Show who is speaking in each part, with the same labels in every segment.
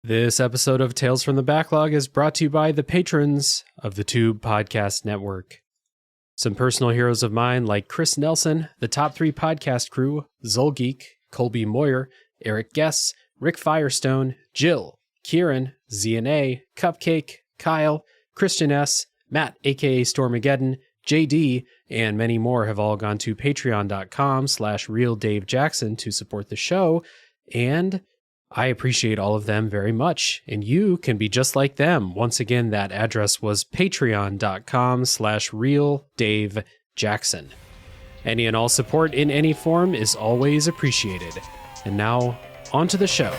Speaker 1: This episode of Tales from the Backlog is brought to you by the patrons of the Tube Podcast Network. Some personal heroes of mine like Chris Nelson, the Top 3 Podcast Crew, Zolgeek, Colby Moyer, Eric Guess, Rick Firestone, Jill, Kieran, ZNA, Cupcake, Kyle, Christian S., Matt aka Stormageddon, JD, and many more have all gone to patreon.com/RealDaveJackson to support the show, and I appreciate all of them very much, and you can be just like them. Once again, that address was patreon.com/RealDaveJackson. Any and all support in any form is always appreciated. And now, on to the show.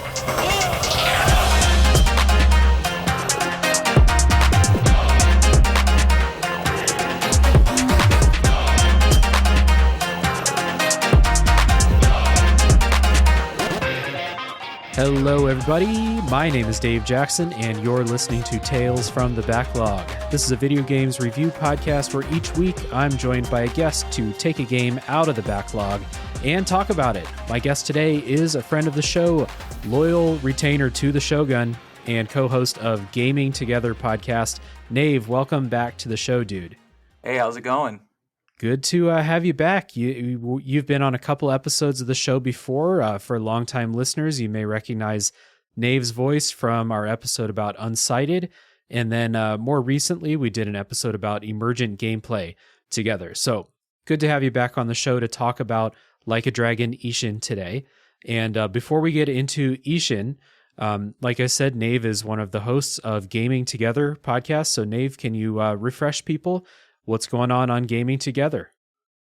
Speaker 1: Hello, everybody. My name is Dave Jackson, and you're listening to Tales from the Backlog. This is a video games review podcast where each week I'm joined by a guest to take a game out of the backlog and talk about it. My guest today is a friend of the show, loyal retainer to the Shogun, and co-host of Gaming Together podcast, Nave. Welcome back to the show, dude.
Speaker 2: Hey, how's it going?
Speaker 1: Good to have you back. You've been on a couple episodes of the show before. For longtime listeners, you may recognize Nave's voice from our episode about Untitled, and then more recently, we did an episode about emergent gameplay together. So good to have you back on the show to talk about Like a Dragon Ishin today. And before we get into Ishin, like I said, Nave is one of the hosts of Gaming Together podcast. So Nave, can you refresh people? What's going on Gaming Together?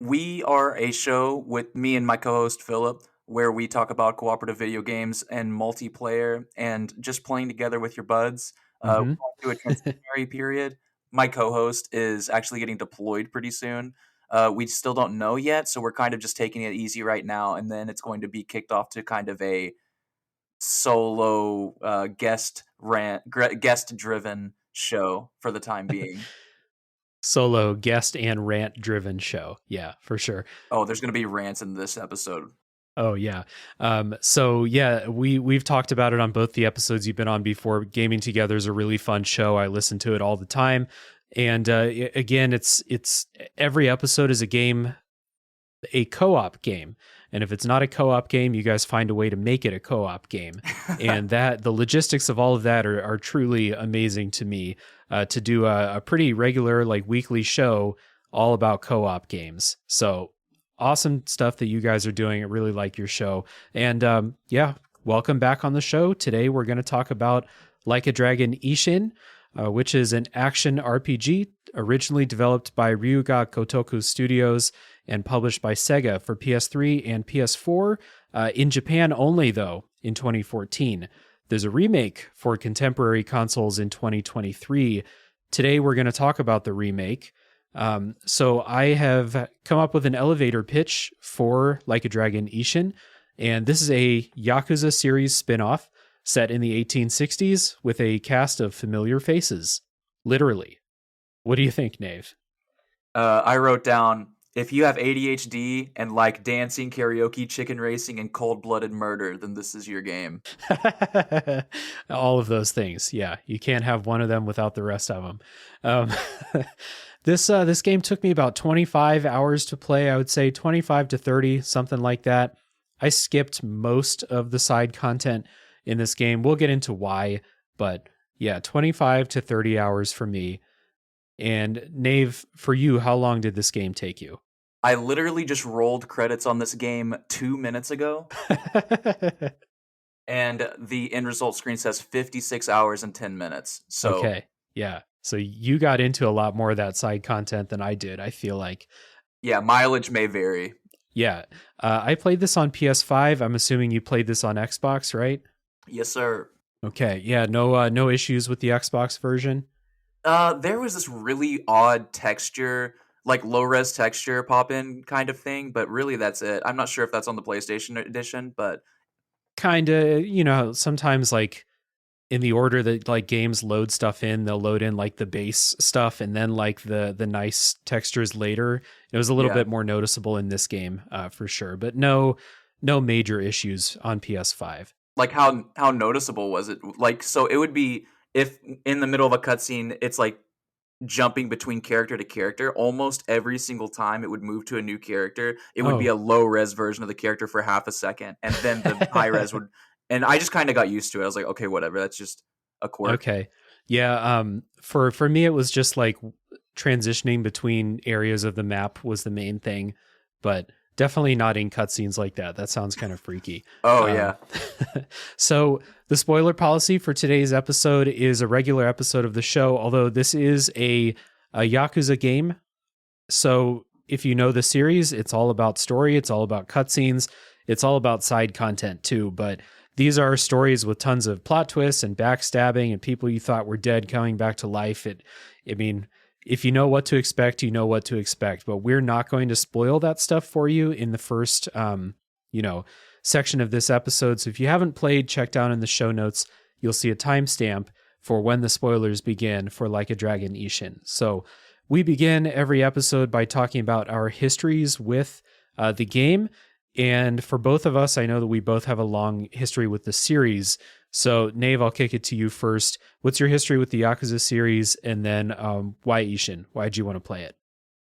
Speaker 2: We are a show with me and my co-host Philip, where we talk about cooperative video games and multiplayer and just playing together with your buds. We're going through a transitionary period. My co-host is actually getting deployed pretty soon. We still don't know yet, so we're kind of just taking it easy right now, and then it's going to be kicked off to kind of a solo guest-driven show for the time being.
Speaker 1: Solo guest and rant driven show. Yeah, for sure.
Speaker 2: Oh, there's going to be rants in this episode.
Speaker 1: Oh yeah. So yeah, we've talked about it on both the episodes you've been on before. Gaming Together is a really fun show. I listen to it all the time. And again, it's every episode is a co-op game. And if it's not a co-op game, you guys find a way to make it a co-op game. And that the logistics of all of that are truly amazing to me. To do a pretty regular, like weekly show all about co-op games. So awesome stuff that you guys are doing. I really like your show. And yeah, welcome back on the show. Today we're going to talk about Like a Dragon Ishin, which is an action RPG originally developed by Ryuga Kotoku Studios and published by Sega for PS3 and PS4. In Japan only, though, in 2014. There's a remake for contemporary consoles in 2023. Today, we're going to talk about the remake. So I have come up with an elevator pitch for Like a Dragon Ishin, and this is a Yakuza series spin-off set in the 1860s with a cast of familiar faces. Literally. What do you think, Nave?
Speaker 2: I wrote down, if you have ADHD and like dancing, karaoke, chicken racing, and cold-blooded murder, then this is your game.
Speaker 1: All of those things. Yeah, you can't have one of them without the rest of them. This game took me about 25 hours to play. I would say 25 to 30, something like that. I skipped most of the side content in this game. We'll get into why, but yeah, 25 to 30 hours for me. And Nave, for you, how long did this game take you?
Speaker 2: I literally just rolled credits on this game 2 minutes ago. And the end result screen says 56 hours and 10 minutes. So
Speaker 1: okay, yeah. So you got into a lot more of that side content than I did, I feel like.
Speaker 2: Yeah, mileage may vary.
Speaker 1: Yeah. I played this on PS5. I'm assuming you played this on Xbox, right?
Speaker 2: Yes, sir.
Speaker 1: Okay, yeah, no issues with the Xbox version?
Speaker 2: There was this really odd texture, like low-res texture pop-in kind of thing, but really that's it. I'm not sure if that's on the PlayStation edition, but...
Speaker 1: Kinda, sometimes like in the order that like games load stuff in, they'll load in like the base stuff and then like the nice textures later. It was a little bit more noticeable in this game, for sure, but no major issues on PS5.
Speaker 2: like how noticeable was it? Like, so it would be if in the middle of a cutscene, it's like jumping between character to character. Almost every single time it would move to a new character, it would be
Speaker 1: Oh.
Speaker 2: a low res version of the character for half a second, and then the high res would. And I just kind of got used to it. I was like, okay, whatever. That's just a quirk.
Speaker 1: Okay. Yeah, for me it was just like transitioning between areas of the map was the main thing, but definitely not in cutscenes like that. That sounds kind of freaky.
Speaker 2: Oh
Speaker 1: Um
Speaker 2: yeah.
Speaker 1: so the spoiler policy for today's episode is a regular episode of the show, although this is a Yakuza game. So if you know the series, it's all about story, it's all about cutscenes, it's all about side content too, but these are stories with tons of plot twists and backstabbing and people you thought were dead coming back to life. I mean, if you know what to expect, you know what to expect, but we're not going to spoil that stuff for you in the first, you know, section of this episode. So if you haven't played, check down in the show notes. You'll see a timestamp for when the spoilers begin for Like a Dragon Ishin. So we begin every episode by talking about our histories with the game. And for both of us, I know that we both have a long history with the series. So, Nave, I'll kick it to you first. What's your history with the Yakuza series? And then why Ishin? Why did you want to play it?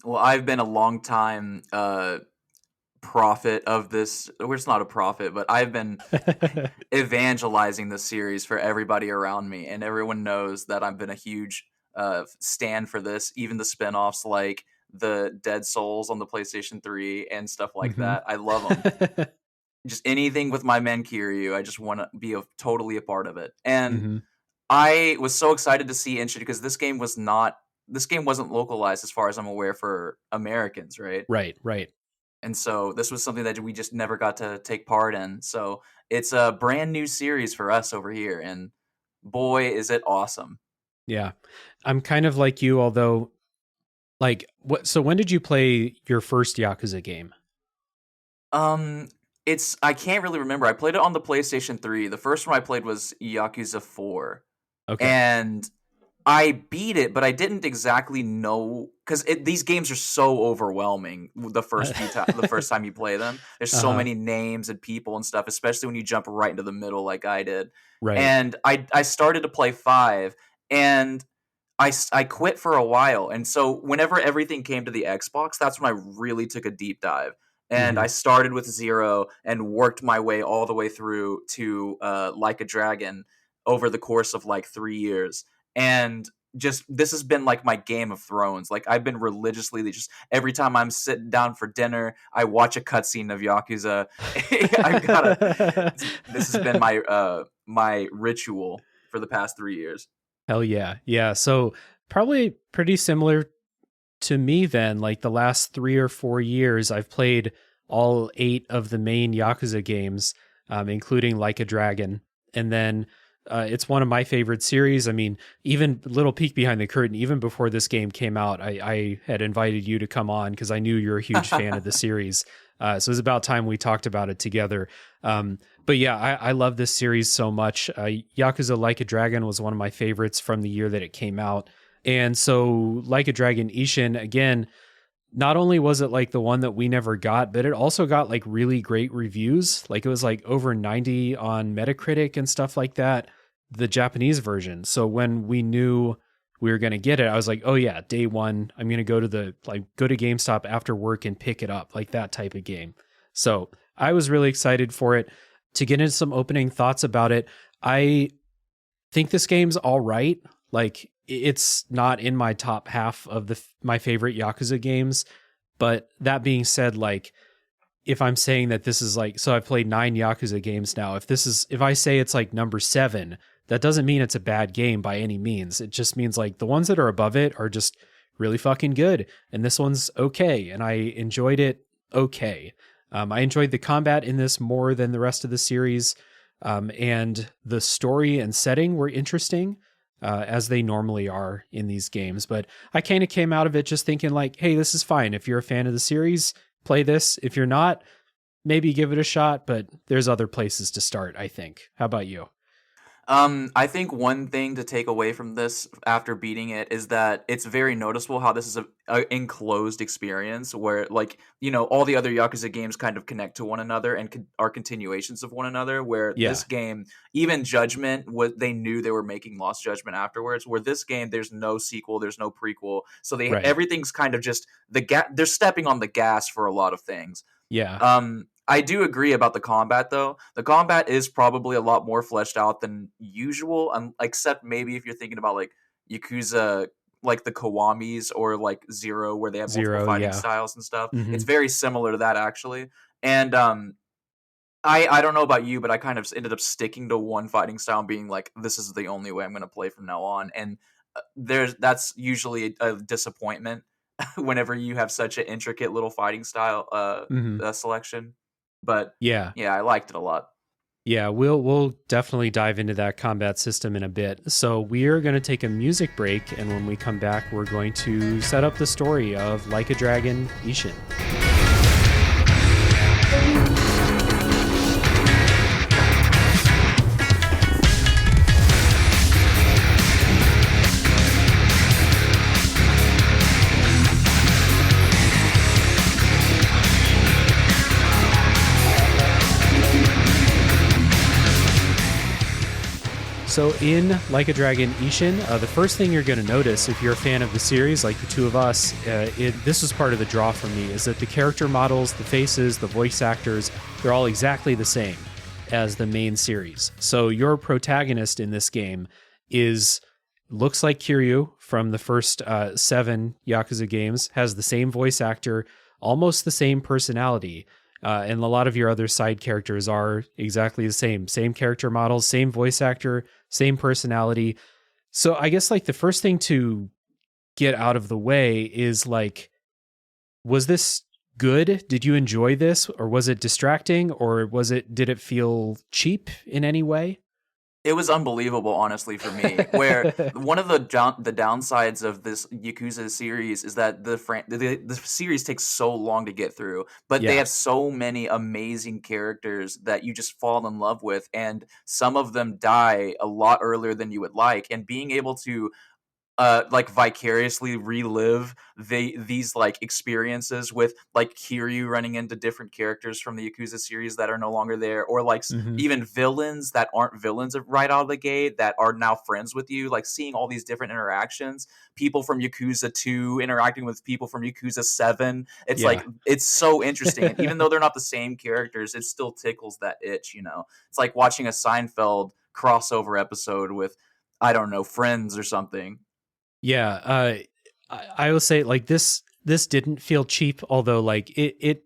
Speaker 2: Well, I've been a long time prophet of this. We're just not a prophet, but I've been evangelizing the series for everybody around me, and everyone knows that I've been a huge stand for this. Even the spinoffs like the Dead Souls on the PlayStation 3 and stuff like
Speaker 1: Mhm.
Speaker 2: that. I love them. Just anything with my man Kiryu, I just want to be totally a part of it. And
Speaker 1: Mhm.
Speaker 2: I was so excited to see Inshin because this game wasn't localized as far as I'm aware for Americans, right?
Speaker 1: Right, right.
Speaker 2: And so this was something that we just never got to take part in. So it's a brand new series for us over here, and boy, is it awesome.
Speaker 1: Yeah. I'm kind of like you, although, like, what? So when did you play your first Yakuza game?
Speaker 2: Um, it's I can't really remember. I played it on the PlayStation 3. The first one I played was Yakuza 4.
Speaker 1: Okay.
Speaker 2: And I beat it, but I didn't exactly know because these games are so overwhelming. The first time you play them, there's so
Speaker 1: Uh-huh.
Speaker 2: many names and people and stuff, especially when you jump right into the middle like I did.
Speaker 1: Right.
Speaker 2: And I started to play 5, and I quit for a while. And so whenever everything came to the Xbox, that's when I really took a deep dive. And
Speaker 1: Mhm.
Speaker 2: I started with 0 and worked my way all the way through to Like a Dragon over the course of like 3 years. And just this has been like my Game of Thrones. Like I've been religiously just every time I'm sitting down for dinner, I watch a cutscene of Yakuza. I've got this has been my ritual for the past 3 years.
Speaker 1: Hell yeah. Yeah. So probably pretty similar to me then. Like the last 3 or 4 years, I've played all 8 of the main Yakuza games, including Like a Dragon. And then it's one of my favorite series. I mean, even little peek behind the curtain, even before this game came out, I had invited you to come on because I knew you're a huge fan of the series. So it was about time we talked about it together. But yeah, I love this series so much. Yakuza Like a Dragon was one of my favorites from the year that it came out. And so Like a Dragon Ishin, again, not only was it like the one that we never got, but it also got like really great reviews. Like it was like over 90 on Metacritic and stuff like that, the Japanese version. So when we knew we were going to get it, I was like, oh yeah, day one, I'm going to go to GameStop after work and pick it up, like that type of game. So I was really excited for it. To get into some opening thoughts about it, I think this game's all right. Like it's not in my top half of my favorite Yakuza games, but that being said, like if I'm saying that this is like, so I've played 9 Yakuza games now. If I say it's like number 7, that doesn't mean it's a bad game by any means. It just means like the ones that are above it are just really fucking good. And this one's okay. And I enjoyed it okay. I enjoyed the combat in this more than the rest of the series. And the story and setting were interesting, as they normally are in these games. But I kind of came out of it just thinking like, hey, this is fine. If you're a fan of the series, play this. If you're not, maybe give it a shot, but there's other places to start, I think. How about you?
Speaker 2: I think one thing to take away from this after beating it is that it's very noticeable how this is a enclosed experience where, like, all the other Yakuza games kind of connect to one another and are continuations of one another. Where
Speaker 1: Yeah,
Speaker 2: this game, even Judgment, they knew they were making Lost Judgment afterwards. Where this game, there's no sequel, there's no prequel, so
Speaker 1: right.
Speaker 2: everything's kind of just they're stepping on the gas for a lot of things.
Speaker 1: Yeah.
Speaker 2: I do agree about the combat, though. The combat is probably a lot more fleshed out than usual, except maybe if you're thinking about like Yakuza, like the Kiwamis or like Zero, where they have multiple
Speaker 1: Zero,
Speaker 2: fighting
Speaker 1: yeah.
Speaker 2: styles and stuff.
Speaker 1: Hmm.
Speaker 2: It's very similar to that, actually. And I don't know about you, but I kind of ended up sticking to one fighting style and being like, this is the only way I'm going to play from now on. And that's usually a disappointment whenever you have such an intricate little fighting style
Speaker 1: Hmm.
Speaker 2: selection. But
Speaker 1: Yeah.
Speaker 2: yeah, I liked it a lot.
Speaker 1: Yeah, we'll definitely dive into that combat system in a bit. So we're going to take a music break, and when we come back, we're going to set up the story of Like a Dragon Ishin. So in Like a Dragon Ishin, the first thing you're going to notice if you're a fan of the series, like the two of us, this was part of the draw for me, is that the character models, the faces, the voice actors, they're all exactly the same as the main series. So your protagonist in this game looks like Kiryu from the first 7 Yakuza games, has the same voice actor, almost the same personality. And a lot of your other side characters are exactly the same character models, same voice actor, same personality. So I guess like the first thing to get out of the way is like, was this good? Did you enjoy this, or was it distracting, or did it feel cheap in any way?
Speaker 2: It was unbelievable, honestly, for me. Where one of the downsides of this Yakuza series is that the series takes so long to get through, but they
Speaker 1: Yeah.
Speaker 2: have so many amazing characters that you just fall in love with, and some of them die a lot earlier than you would like. And being able to like vicariously relive these like experiences with like Kiryu running into different characters from the Yakuza series that are no longer there, or like
Speaker 1: Hmm.
Speaker 2: even villains that aren't villains right out of the gate that are now friends with you, like seeing all these different interactions, people from Yakuza 2 interacting with people from Yakuza 7. It's
Speaker 1: Yeah.
Speaker 2: like it's so interesting. And even though they're not the same characters, it still tickles that itch. It's like watching a Seinfeld crossover episode with, I don't know, Friends or something.
Speaker 1: Yeah, I will say like this didn't feel cheap, although like it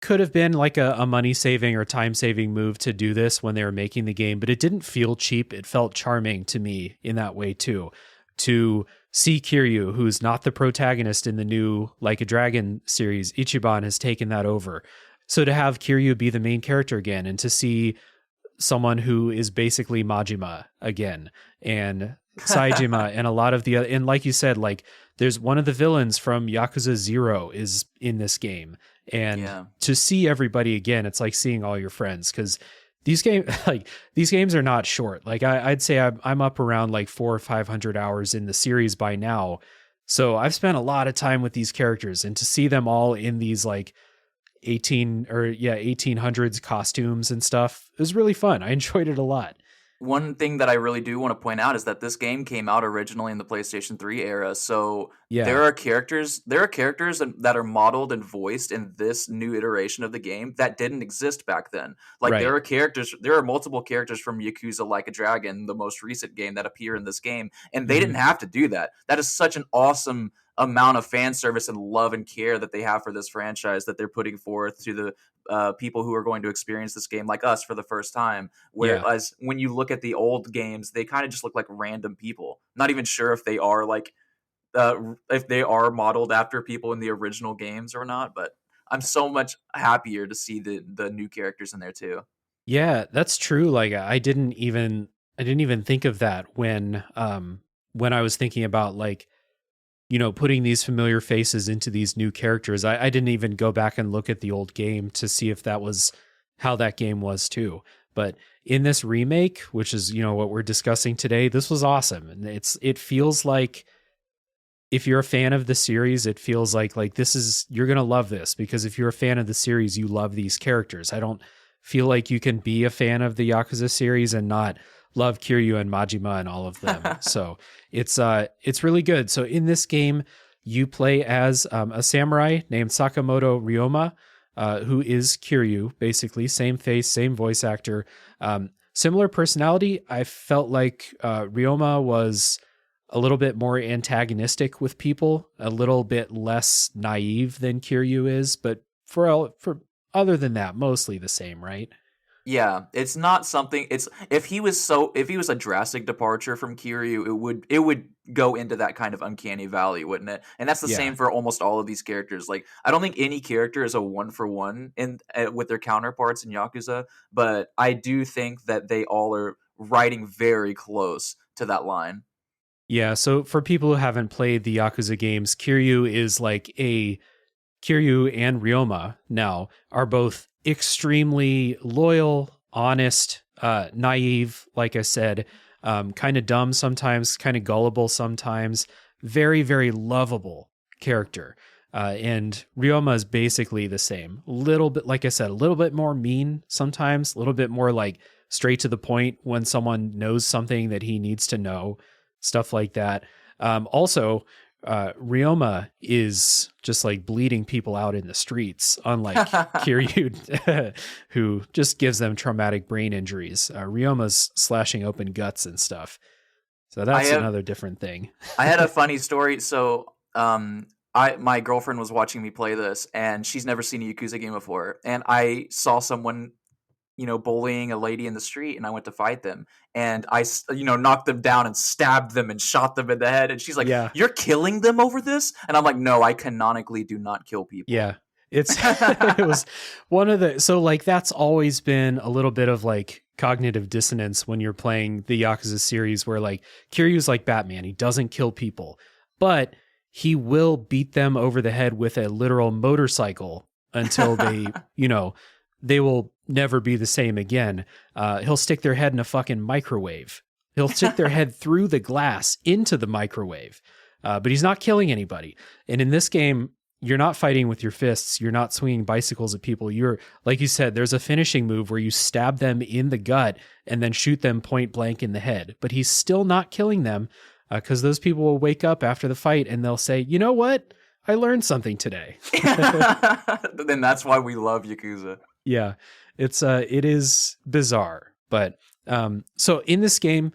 Speaker 1: could have been like a money saving or time saving move to do this when they were making the game, but it didn't feel cheap. It felt charming to me in that way too. To see Kiryu, who's not the protagonist in the new Like a Dragon series, Ichiban has taken that over. So to have Kiryu be the main character again, and to see someone who is basically Majima again, and Saejima, and a lot of and like you said, like there's one of the villains from Yakuza 0 is in this game. And
Speaker 2: Yeah.
Speaker 1: to see everybody again, it's like seeing all your friends, because these games are not short. Like I'd say I'm up around like 400 or 500 hours in the series by now. So I've spent a lot of time with these characters, and to see them all in these like 1800s costumes and stuff, it was really fun. I enjoyed it a lot.
Speaker 2: One thing that I really do want to point out is that this game came out originally in the PlayStation 3 era. So
Speaker 1: Yeah,
Speaker 2: there are characters that are modeled and voiced in this new iteration of the game that didn't exist back then. Like
Speaker 1: right.
Speaker 2: there are multiple characters from Yakuza Like a Dragon, the most recent game, that appear in this game, and they
Speaker 1: Hmm.
Speaker 2: didn't have to do that. That is such an awesome amount of fan service and love and care that they have for this franchise that they're putting forth to the people who are going to experience this game like us for the first time.
Speaker 1: Yeah.
Speaker 2: Whereas when you look at the old games, they kind of just look like random people. Not even sure if they are like if they are modeled after people in the original games or not. But I'm so much happier to see the new characters in there too.
Speaker 1: Yeah, that's true. Like I didn't even think of that when I was thinking about like, putting these familiar faces into these new characters. I didn't even go back and look at the old game to see if that was how that game was too. But in this remake, which is, what we're discussing today, this was awesome. And it feels like, if you're a fan of the series, it feels like you're going to love this, because if you're a fan of the series, you love these characters. I don't feel like you can be a fan of the Yakuza series and not love Kiryu and Majima and all of them. So it's really good. So in this game, you play as a samurai named Sakamoto Ryoma, who is Kiryu, basically. Same face, same voice actor, similar personality. I felt like Ryoma was a little bit more antagonistic with people, a little bit less naive than Kiryu is, but for other than that, mostly the same, right?
Speaker 2: Yeah, it's not something. It's if he was a drastic departure from Kiryu, it would go into that kind of uncanny valley, wouldn't it? And that's the same for almost all of these characters. Like, I don't think any character is a 1-for-1 in with their counterparts in Yakuza, but I do think that they all are riding very close to that line.
Speaker 1: Yeah, so for people who haven't played the Yakuza games, Kiryu and Ryoma now are both extremely loyal, honest, naive, like I said, kind of dumb sometimes, kind of gullible sometimes, very, very lovable character. And Ryoma is basically the same. A little bit, like I said, a little bit more mean sometimes, a little bit more like straight to the point when someone knows something that he needs to know, stuff like that. Also, Ryoma is just like bleeding people out in the streets, unlike Kiryu, who just gives them traumatic brain injuries. Ryoma's slashing open guts and stuff. So that's another different thing.
Speaker 2: I had a funny story. So my girlfriend was watching me play this, and she's never seen a Yakuza game before. And I saw someone, bullying a lady in the street, and I went to fight them, and I, knocked them down and stabbed them and shot them in the head. And she's like, "You're killing them over this?" And I'm like, "No, I canonically do not kill people."
Speaker 1: Yeah. It was one of the, so like, that's always been a little bit of like cognitive dissonance when you're playing the Yakuza series, where like Kiryu's like Batman. He doesn't kill people, but he will beat them over the head with a literal motorcycle until they, they will never be the same again. He'll stick their head in a fucking microwave. He'll stick their head through the glass into the microwave. But he's not killing anybody. And in this game, you're not fighting with your fists. You're not swinging bicycles at people. You're, like you said, there's a finishing move where you stab them in the gut and then shoot them point blank in the head. But he's still not killing them, because those people will wake up after the fight and they'll say, "You know what? I learned something today."
Speaker 2: Then that's why we love Yakuza.
Speaker 1: Yeah, it is bizarre. But so in this game,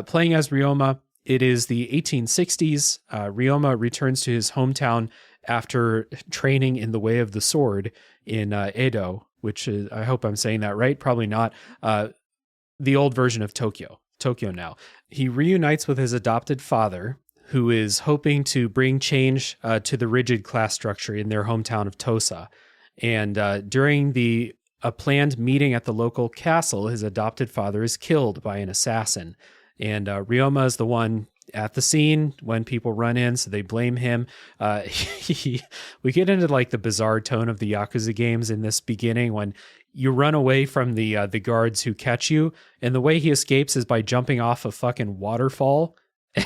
Speaker 1: playing as Ryoma, it is the 1860s. Ryoma returns to his hometown after training in the way of the sword in Edo, which is, I hope I'm saying that right, probably not, the old version of Tokyo now. He reunites with his adopted father, who is hoping to bring change to the rigid class structure in their hometown of Tosa. And during a planned meeting at the local castle, his adopted father is killed by an assassin. And Ryoma is the one at the scene when people run in, so they blame him. We get into like the bizarre tone of the Yakuza games in this beginning, when you run away from the guards who catch you, and the way he escapes is by jumping off a fucking waterfall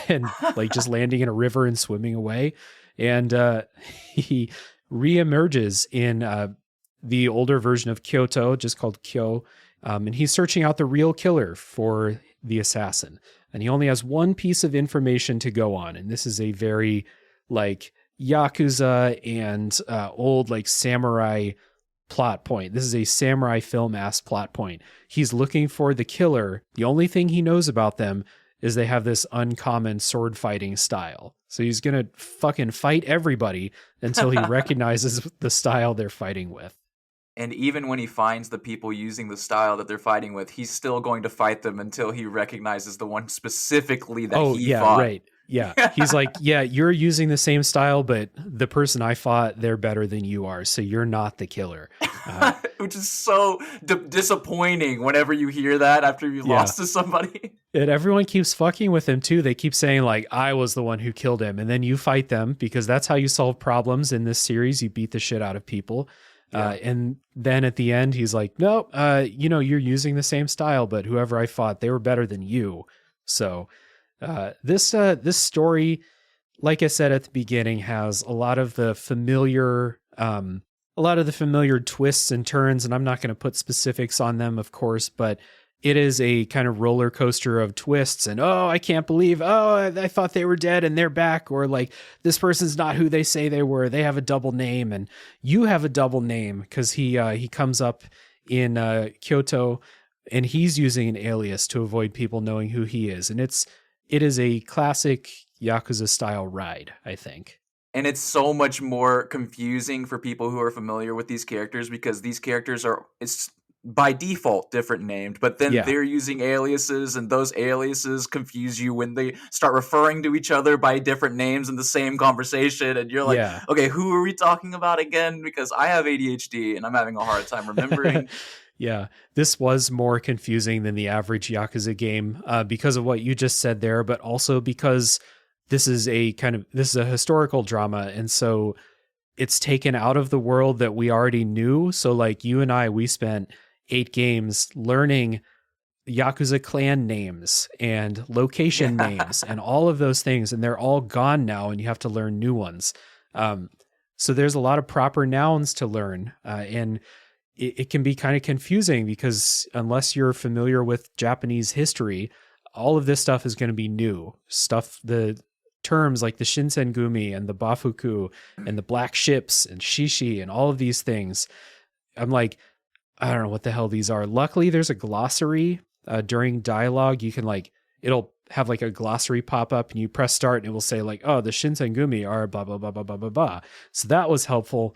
Speaker 1: and like just landing in a river and swimming away. And he reemerges in the older version of Kyoto, just called Kyo, and he's searching out the real killer for the assassin. And he only has one piece of information to go on, and this is a very like Yakuza and old like samurai plot point. This is a samurai film-ass plot point. He's looking for the killer. The only thing he knows about them is they have this uncommon sword fighting style. So he's going to fucking fight everybody until he recognizes the style they're fighting with.
Speaker 2: And even when he finds the people using the style that they're fighting with, he's still going to fight them until he recognizes the one specifically that he fought.
Speaker 1: Right. Yeah. He's like, yeah, you're using the same style, but the person I fought, they're better than you are. So you're not the killer.
Speaker 2: Which is so disappointing whenever you hear that after you lost to somebody.
Speaker 1: And everyone keeps fucking with him too. They keep saying like, I was the one who killed him. And then you fight them, because that's how you solve problems in this series. You beat the shit out of people.
Speaker 2: Yeah.
Speaker 1: And then at the end, he's like, no, you're using the same style, but whoever I fought, they were better than you. So this story, like I said at the beginning, has a lot of the familiar twists and turns, and I'm not going to put specifics on them, of course, but it is a kind of roller coaster of twists and, oh, I can't believe, oh, I thought they were dead and they're back, or like this person's not who they say they were. They have a double name, and you have a double name because he comes up in Kyoto and he's using an alias to avoid people knowing who he is, and it is a classic Yakuza style ride, I think.
Speaker 2: And it's so much more confusing for people who are familiar with these characters because these characters it's by default different named, but then they're using aliases, and those aliases confuse you when they start referring to each other by different names in the same conversation, and you're like, okay, who are we talking about again? Because I have ADHD and I'm having a hard time remembering.
Speaker 1: Yeah, this was more confusing than the average Yakuza game because of what you just said there, but also because this is a historical drama, and so it's taken out of the world that we already knew. So like you and I, we spent 8 games learning Yakuza clan names and location names and all of those things, and they're all gone now, and you have to learn new ones. So there's a lot of proper nouns to learn, and it can be kind of confusing because unless you're familiar with Japanese history, all of this stuff is going to be new stuff. The terms like the Shinsengumi and the Bafuku and the black ships and Shishi and all of these things, I'm like, I don't know what the hell these are. Luckily, there's a glossary during dialogue. You can it'll have like a glossary pop up and you press start and it will say like, oh, the Shinsengumi are blah, blah, blah, blah, blah, blah, blah. So that was helpful.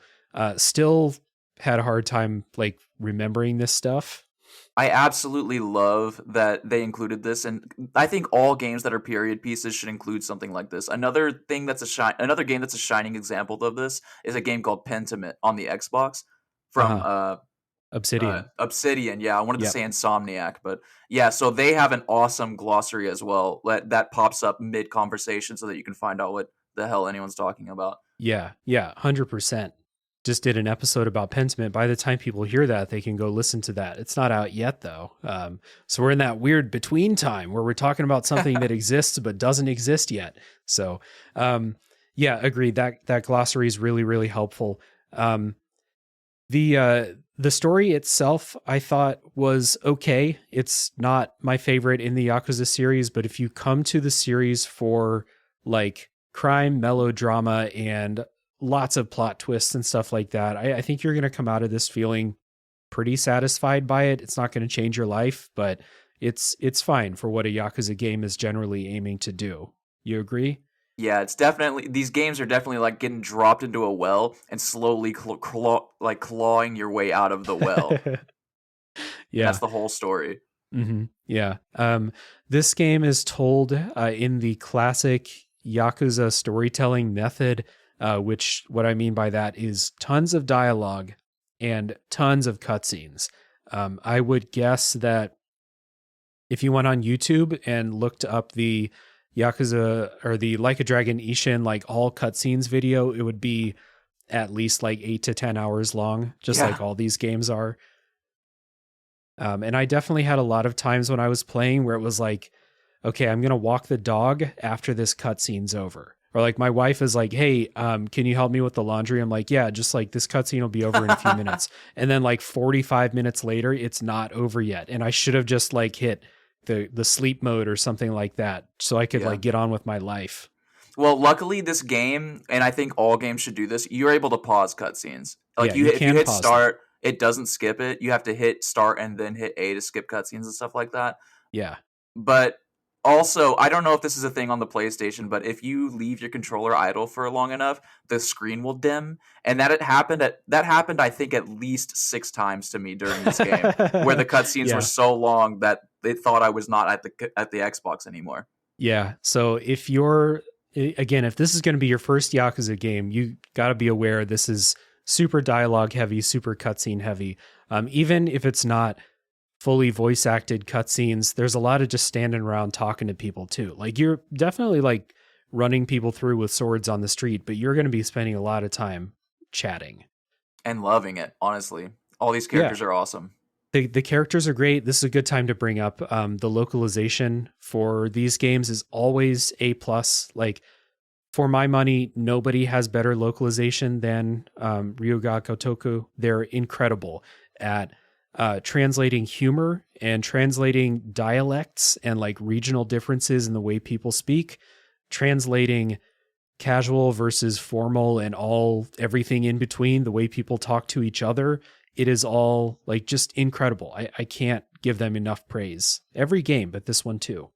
Speaker 1: Still had a hard time like remembering this stuff.
Speaker 2: I absolutely love that they included this, and I think all games that are period pieces should include something like this. Another game that's a shining example of this is a game called Pentiment on the Xbox from
Speaker 1: Obsidian.
Speaker 2: Obsidian, yeah. I wanted to say Insomniac, but yeah, so they have an awesome glossary as well that pops up mid-conversation so that you can find out what the hell anyone's talking about.
Speaker 1: Yeah, 100%. Just did an episode about Pentiment. By the time people hear that, they can go listen to that. It's not out yet, though. So we're in that weird between time where we're talking about something that exists but doesn't exist yet. So, agreed. That glossary is really, really helpful. The story itself, I thought, was okay. It's not my favorite in the Yakuza series, but if you come to the series for like crime, melodrama, and lots of plot twists and stuff like that, I think you're going to come out of this feeling pretty satisfied by it. It's not going to change your life, but it's fine for what a Yakuza game is generally aiming to do. You agree?
Speaker 2: Yeah, it's definitely, these games are definitely like getting dropped into a well and slowly clawing your way out of the well.
Speaker 1: Yeah.
Speaker 2: That's the whole story.
Speaker 1: Mm-hmm. Yeah. This game is told in the classic Yakuza storytelling method, which what I mean by that is tons of dialogue and tons of cutscenes. I would guess that if you went on YouTube and looked up the Yakuza or the Like a Dragon Ishin, like all cutscenes video, it would be at least like 8 to 10 hours long, just like all these games are. And I definitely had a lot of times when I was playing where it was like, okay, I'm going to walk the dog after this cutscene's over. Or like my wife is like, hey, can you help me with the laundry? I'm like, yeah, just like this cutscene will be over in a few minutes. And then like 45 minutes later, it's not over yet. And I should have just like hit the sleep mode or something like that so I could like get on with my life.
Speaker 2: Well, luckily this game, and I think all games should do this, you're able to pause cutscenes. Like if you hit start, it doesn't skip it. You have to hit start and then hit A to skip cutscenes and stuff like that.
Speaker 1: Yeah.
Speaker 2: But also, I don't know if this is a thing on the PlayStation, but if you leave your controller idle for long enough, the screen will dim. And that happened, I think, at least 6 times to me during this game, where the cutscenes were so long that they thought I was not at the Xbox anymore.
Speaker 1: Yeah. So if this is going to be your first Yakuza game, you got to be aware this is super dialogue heavy, super cutscene heavy. Even if it's not fully voice acted cutscenes, there's a lot of just standing around talking to people too. Like you're definitely like running people through with swords on the street, but you're going to be spending a lot of time chatting.
Speaker 2: and loving it. Honestly, all these
Speaker 1: Yeah,
Speaker 2: characters are awesome.
Speaker 1: the characters are great. This is a good time to bring up the localization for these games is always A plus. Like for my money, nobody has better localization than Ryuga Gotoku. They're incredible at translating humor and translating dialects and like regional differences in the way people speak, translating casual versus formal and all everything in between, the way people talk to each other. It is all like just incredible. I can't give them enough praise. Every game, but this one too.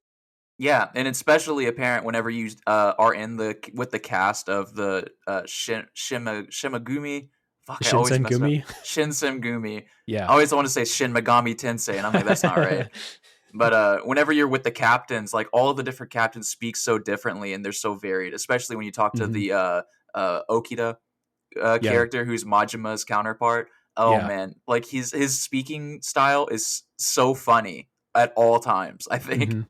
Speaker 2: Yeah, and it's especially apparent whenever you are in the with the cast of the Shimagumi. Fuck, I always mess it up.
Speaker 1: Shinsengumi.
Speaker 2: Shinsengumi. I
Speaker 1: Yeah.
Speaker 2: always want to say Shin Megami Tensei, and I'm like, that's not right. But whenever you're with the captains, like all of the different captains speak so differently, and they're so varied. Especially when you talk to
Speaker 1: Mhm.
Speaker 2: the Okita
Speaker 1: Yeah.
Speaker 2: character, who's Majima's counterpart. Oh
Speaker 1: Yeah.
Speaker 2: man, like his speaking style is so funny at all times. I think.
Speaker 1: hmm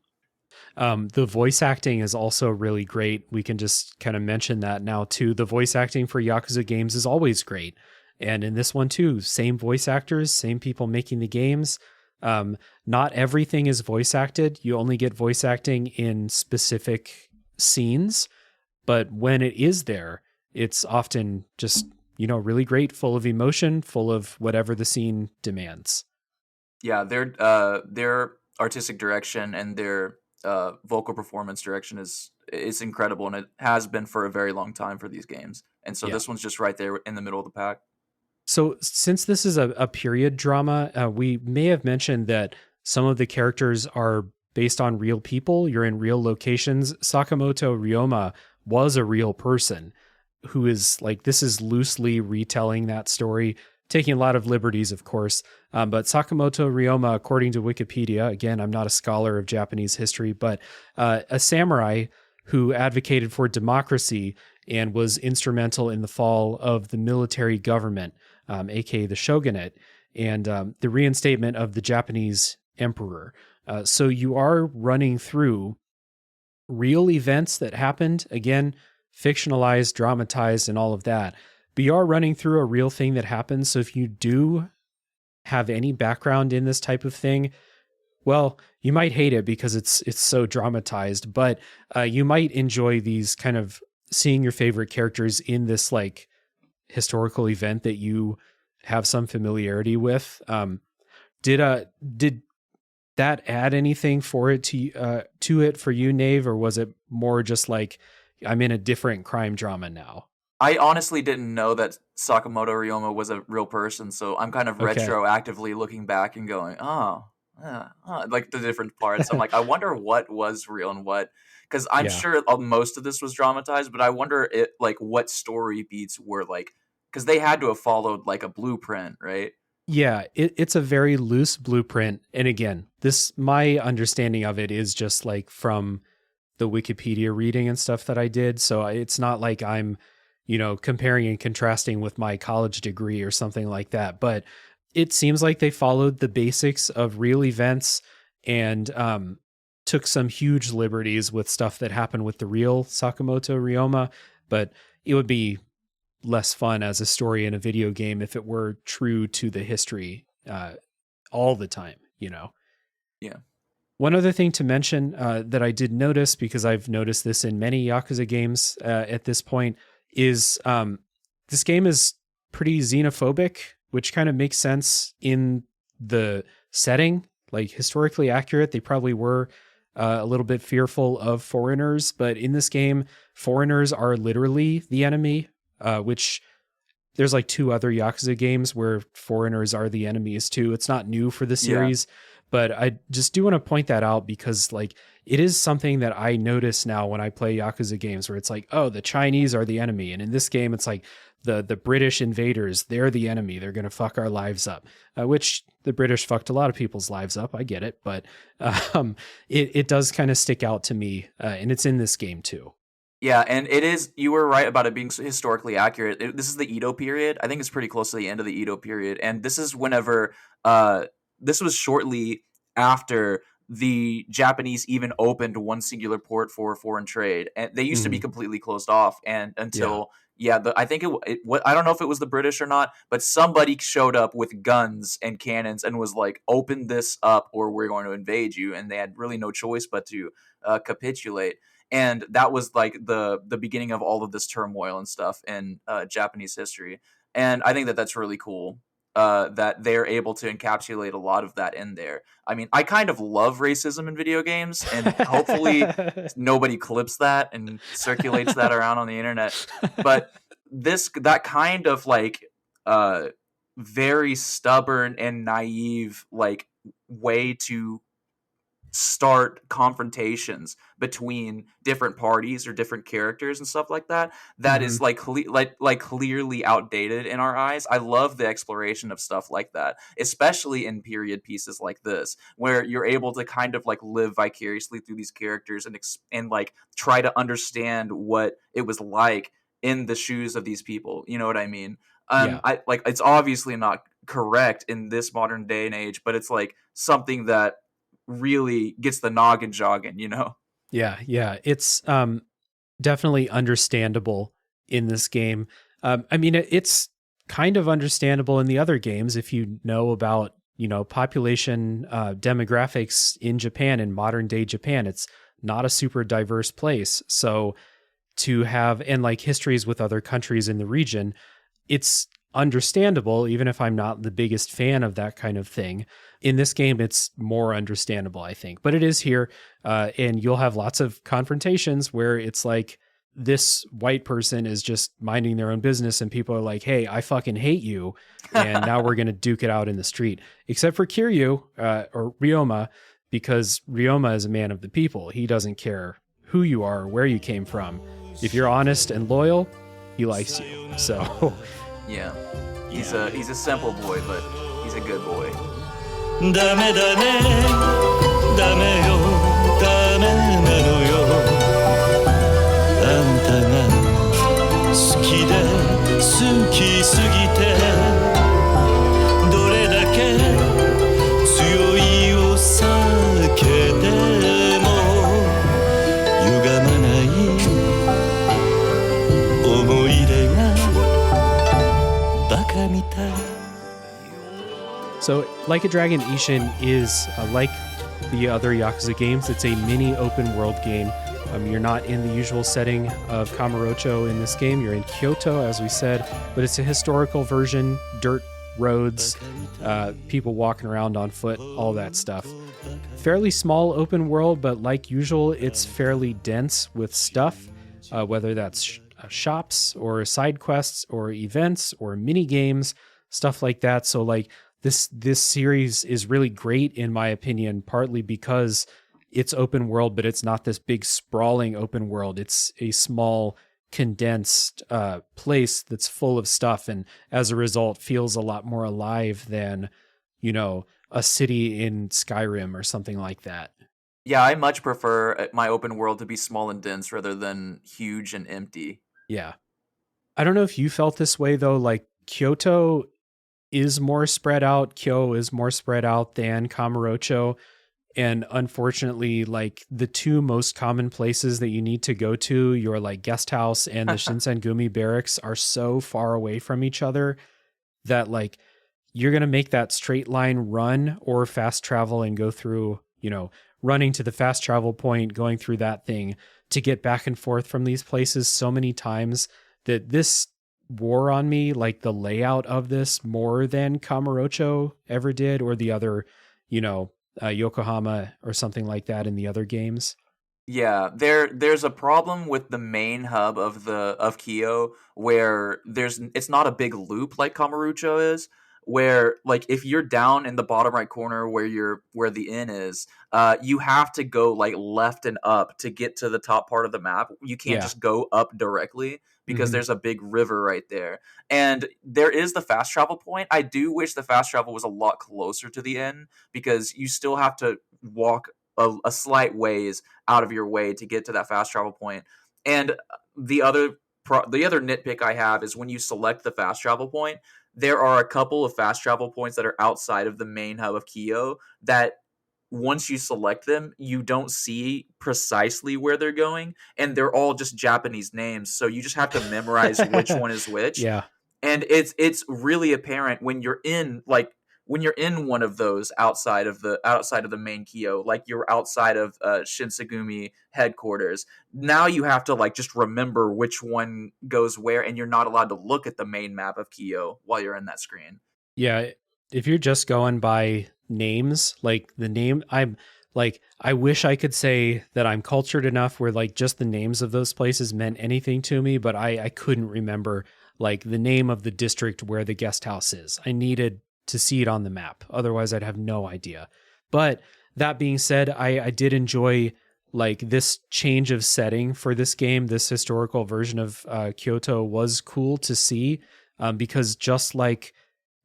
Speaker 1: The voice acting is also really great. We can just kind of mention that now too. The voice acting for Yakuza games is always great. And in this one too, same voice actors, same people making the games. Not everything is voice acted. You only get voice acting in specific scenes, but when it is there, it's often just, really great, full of emotion, full of whatever the scene demands.
Speaker 2: Yeah, their artistic direction and their vocal performance direction is incredible, and it has been for a very long time for these games. And so
Speaker 1: Yeah.
Speaker 2: this one's just right there in the middle of the pack.
Speaker 1: So, since this is a period drama, we may have mentioned that some of the characters are based on real people. You're in real locations. Sakamoto Ryoma was a real person who is like, this is loosely retelling that story, taking a lot of liberties, of course. But Sakamoto Ryoma, according to Wikipedia, again, I'm not a scholar of Japanese history, but a samurai who advocated for democracy and was instrumental in the fall of the military government, aka the shogunate, and the reinstatement of the Japanese emperor. So you are running through real events that happened, again, fictionalized, dramatized, and all of that. But you are running through a real thing that happened. So if you do have any background in this type of thing, well, you might hate it because it's so dramatized, but you might enjoy these kind of seeing your favorite characters in this like historical event that you have some familiarity with. Did that add anything for it to it for you, Nave, or was it more just like I'm in a different crime drama now?
Speaker 2: I honestly didn't know that Sakamoto Ryoma was a real person, so I'm kind of
Speaker 1: Okay.
Speaker 2: retroactively looking back and going, oh, like the different parts. I'm like, I wonder what was real and what, because I'm
Speaker 1: Yeah.
Speaker 2: sure most of this was dramatized, but I wonder like what story beats were like, because they had to have followed like a blueprint, right?
Speaker 1: Yeah, it's a very loose blueprint. And again, this my understanding of it is just like from the Wikipedia reading and stuff that I did. So it's not like I'm, comparing and contrasting with my college degree or something like that. But it seems like they followed the basics of real events and took some huge liberties with stuff that happened with the real Sakamoto Ryoma. But it would be less fun as a story in a video game if it were true to the history all the time.
Speaker 2: Yeah.
Speaker 1: One other thing to mention that I did notice, because I've noticed this in many Yakuza games at this point, is this game is pretty xenophobic, which kind of makes sense in the setting. Like historically accurate, they probably were a little bit fearful of foreigners, but in this game, foreigners are literally the enemy, which there's like two other Yakuza games where foreigners are the enemies too. It's not new for the
Speaker 2: Yeah.
Speaker 1: series, but I just do want to point that out because like it is something that I notice now when I play Yakuza games where it's like, oh, the Chinese are the enemy. And in this game, it's like the British invaders, they're the enemy. They're going to fuck our lives up, which the British fucked a lot of people's lives up. I get it. But it does kind of stick out to me. And it's in this game too.
Speaker 2: Yeah, and it is. You were right about it being historically accurate. This is the Edo period. I think it's pretty close to the end of the Edo period, and this is whenever. This was shortly after the Japanese even opened one singular port for foreign trade, and they used to be
Speaker 1: Mhm.
Speaker 2: completely closed off. And
Speaker 1: Yeah.
Speaker 2: until yeah, I think I don't know if it was the British or not, but somebody showed up with guns and cannons and was like, "Open this up, or we're going to invade you." And they had really no choice but to capitulate. And that was like the beginning of all of this turmoil and stuff in Japanese history. And I think that that's really cool. That they're able to encapsulate a lot of that in there. I mean, I kind of love racism in video games, and hopefully nobody clips that and circulates that around on the internet. But that kind of like uh very stubborn and naive like way to start confrontations between different parties or different characters and stuff like that, that
Speaker 1: Hmm.
Speaker 2: is like clearly outdated in our eyes. I love the exploration of stuff like that, especially in period pieces like this, where you're able to kind of like live vicariously through these characters and like try to understand what it was like in the shoes of these people, you know what I mean?
Speaker 1: Yeah.
Speaker 2: I like, it's obviously not correct in this modern day and age, but it's like something that really gets the noggin jogging, you know?
Speaker 1: Yeah, yeah. It's definitely understandable in this game. I mean, it's kind of understandable in the other games if you know about, population demographics in Japan, in modern day Japan. It's not a super diverse place. So to have, and like histories with other countries in the region, it's understandable, even if I'm not the biggest fan of that kind of thing. In this game, it's more understandable, I think. But it is here, and you'll have lots of confrontations where it's like this white person is just minding their own business, and people are like, "Hey, I fucking hate you," and now we're gonna duke it out in the street. Except for Kiryu or Ryoma, because Ryoma is a man of the people. He doesn't care who you are or where you came from. If you're honest and loyal, he likes you. So.
Speaker 2: Yeah. He's a simple boy, but he's a good boy.
Speaker 3: ダメだねダメよダメなのよあんたが好きで好きすぎてどれだけ強いを避けても歪まない思い出がバカみたい
Speaker 1: So, Like a Dragon Ishin is like the other Yakuza games. It's a mini open world game. You're not in the usual setting of Kamurocho in this game. You're in Kyoto, as we said, but it's a historical version, dirt roads, people walking around on foot, all that stuff. Fairly small open world, but like usual, it's fairly dense with stuff, whether that's shops or side quests or events or mini games, stuff like that. So, like, this series is really great in my opinion, partly because it's open world, but it's not this big sprawling open world. It's a small condensed place that's full of stuff, and as a result feels a lot more alive than, a city in Skyrim or something like that.
Speaker 2: Yeah, I much prefer my open world to be small and dense rather than huge and empty.
Speaker 1: Yeah. I don't know if you felt this way though, like Kyoto is more spread out. Kyo is more spread out than Kamurocho. And unfortunately, like the two most common places that you need to go to, your like guest house and the Shinsengumi barracks, are so far away from each other that like you're going to make that straight line run or fast travel and go through, running to the fast travel point, going through that thing to get back and forth from these places so many times that this wore on me, like the layout of this, more than Kamurocho ever did, or the other, Yokohama or something like that in the other games.
Speaker 2: Yeah, there's a problem with the main hub of Kyo where it's not a big loop like Kamurocho is, where like if you're down in the bottom right corner where the inn is, you have to go like left and up to get to the top part of the map. You can't just go up directly because there's a big river right there. And there is the fast travel point. I do wish the fast travel was a lot closer to the inn, because you still have to walk a slight ways out of your way to get to that fast travel point. And the other nitpick I have is when you select the fast travel point, there are a couple of fast travel points that are outside of the main hub of Kyo that once you select them, you don't see precisely where they're going, and they're all just Japanese names. So you just have to memorize which one is which.
Speaker 1: Yeah.
Speaker 2: And it's really apparent when you're in one of those outside of the main Kyo, like you're outside of Shinsegumi headquarters. Now you have to like just remember which one goes where, and you're not allowed to look at the main map of Kyo while you're in that screen.
Speaker 1: Yeah, if you're just going by names, like the name, I wish I could say that I'm cultured enough where like just the names of those places meant anything to me, but I couldn't remember like the name of the district where the guest house is. I needed to see it on the map. Otherwise, I'd have no idea. But that being said, I did enjoy like this change of setting for this game. This historical version of Kyoto was cool to see because just like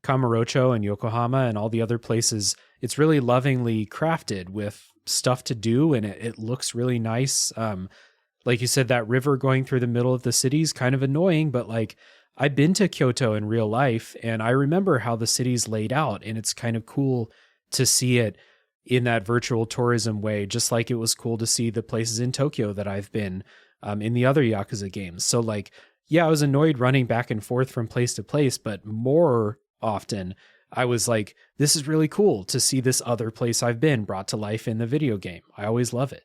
Speaker 1: Kamurocho and Yokohama and all the other places, it's really lovingly crafted with stuff to do, and it looks really nice. Like you said, that river going through the middle of the city is kind of annoying, but like I've been to Kyoto in real life, and I remember how the city's laid out, and it's kind of cool to see it in that virtual tourism way, just like it was cool to see the places in Tokyo that I've been in the other Yakuza games. So like, yeah, I was annoyed running back and forth from place to place, but more often I was like, this is really cool to see this other place I've been brought to life in the video game. I always love it.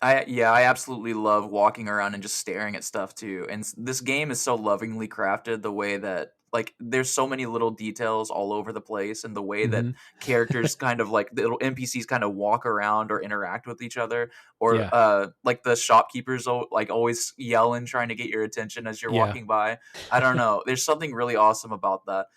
Speaker 2: I absolutely love walking around and just staring at stuff too. And this game is so lovingly crafted, the way that like there's so many little details all over the place, and the way that characters kind of like the little NPCs kind of walk around or interact with each other, or like the shopkeepers like always yelling trying to get your attention as you're walking by. I don't know. There's something really awesome about that.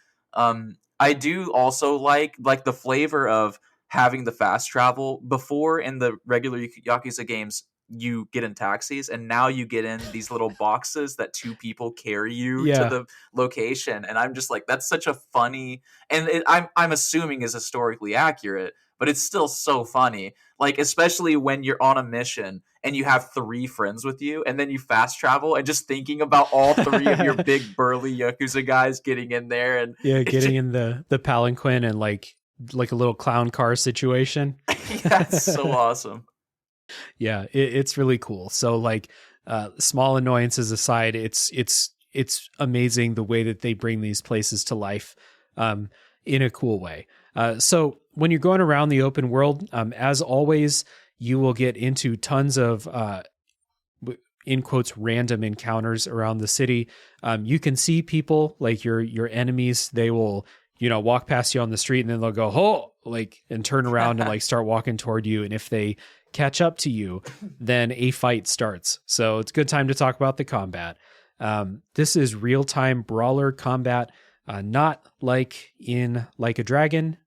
Speaker 2: I do also like the flavor of having the fast travel. Before in the regular Yakuza games, you get in taxis, and now you get in these little boxes that two people carry you to the location. And I'm just like, that's such a funny, and I'm assuming is historically accurate, but it's still so funny. Like, especially when you're on a mission and you have 3 friends with you, and then you fast travel, and just thinking about all 3 of your big burly Yakuza guys getting in there, and
Speaker 1: getting in the palanquin and like a little clown car situation.
Speaker 2: That's so awesome.
Speaker 1: Yeah, it's really cool. So like small annoyances aside, it's amazing the way that they bring these places to life in a cool way. So when you're going around the open world, as always, you will get into tons of in quotes random encounters around the city. You can see people like your enemies. They will walk past you on the street, and then they'll go, "Oh," like, and turn around and like start walking toward you. And if they catch up to you, then a fight starts. So it's a good time to talk about the combat. This is real-time brawler combat, not like in Like a Dragon.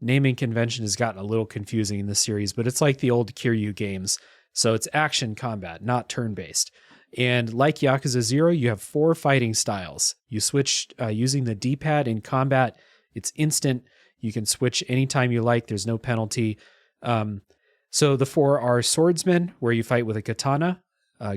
Speaker 1: Naming convention has gotten a little confusing in this series, but it's like the old Kiryu games. So it's action combat, not turn-based. And like Yakuza 0, you have 4 fighting styles. You switch using the D-pad in combat. It's instant. You can switch anytime you like. There's no penalty. So the 4 are swordsman, where you fight with a katana,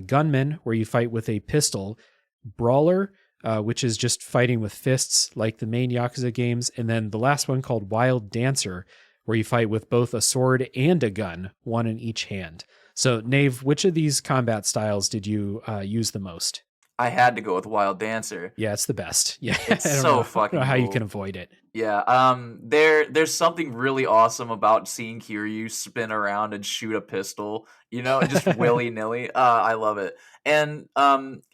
Speaker 1: gunman, where you fight with a pistol, brawler, which is just fighting with fists like the main Yakuza games, and then the last one called wild dancer, where you fight with both a sword and a gun, one in each hand. So Nave, which of these combat styles did you use the most?
Speaker 2: I had to go with Wild Dancer.
Speaker 1: Yeah, it's the best. Yeah,
Speaker 2: it's so fucking
Speaker 1: I don't know how
Speaker 2: cool.
Speaker 1: you can avoid it.
Speaker 2: Yeah, there's something really awesome about seeing Kiryu spin around and shoot a pistol, just willy-nilly. I love it. And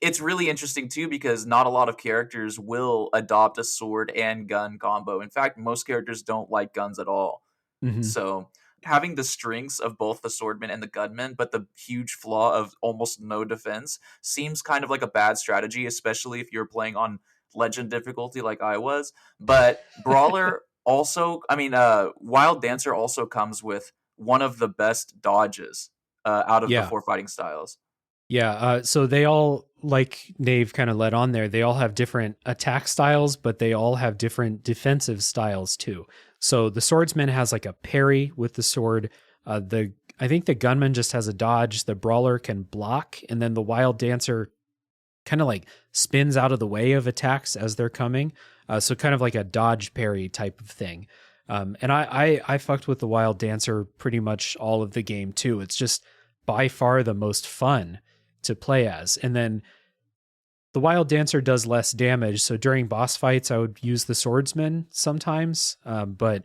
Speaker 2: it's really interesting too, because not a lot of characters will adopt a sword and gun combo. In fact, most characters don't like guns at all.
Speaker 1: Mm-hmm.
Speaker 2: So having the strengths of both the swordman and the gunman, but the huge flaw of almost no defense, seems kind of like a bad strategy, especially if you're playing on legend difficulty like I was. But brawler also, Wild Dancer also comes with one of the best dodges out of the 4 fighting styles.
Speaker 1: Yeah, so they all, like Nave kind of led on there, they all have different attack styles, but they all have different defensive styles too. So the swordsman has like a parry with the sword. I think the gunman just has a dodge. The brawler can block, and then the wild dancer kind of like spins out of the way of attacks as they're coming. So kind of like a dodge parry type of thing. And I fucked with the Wild Dancer pretty much all of the game too. It's just by far the most fun to play as. And then the Wild Dancer does less damage, so during boss fights I would use the Swordsman sometimes, but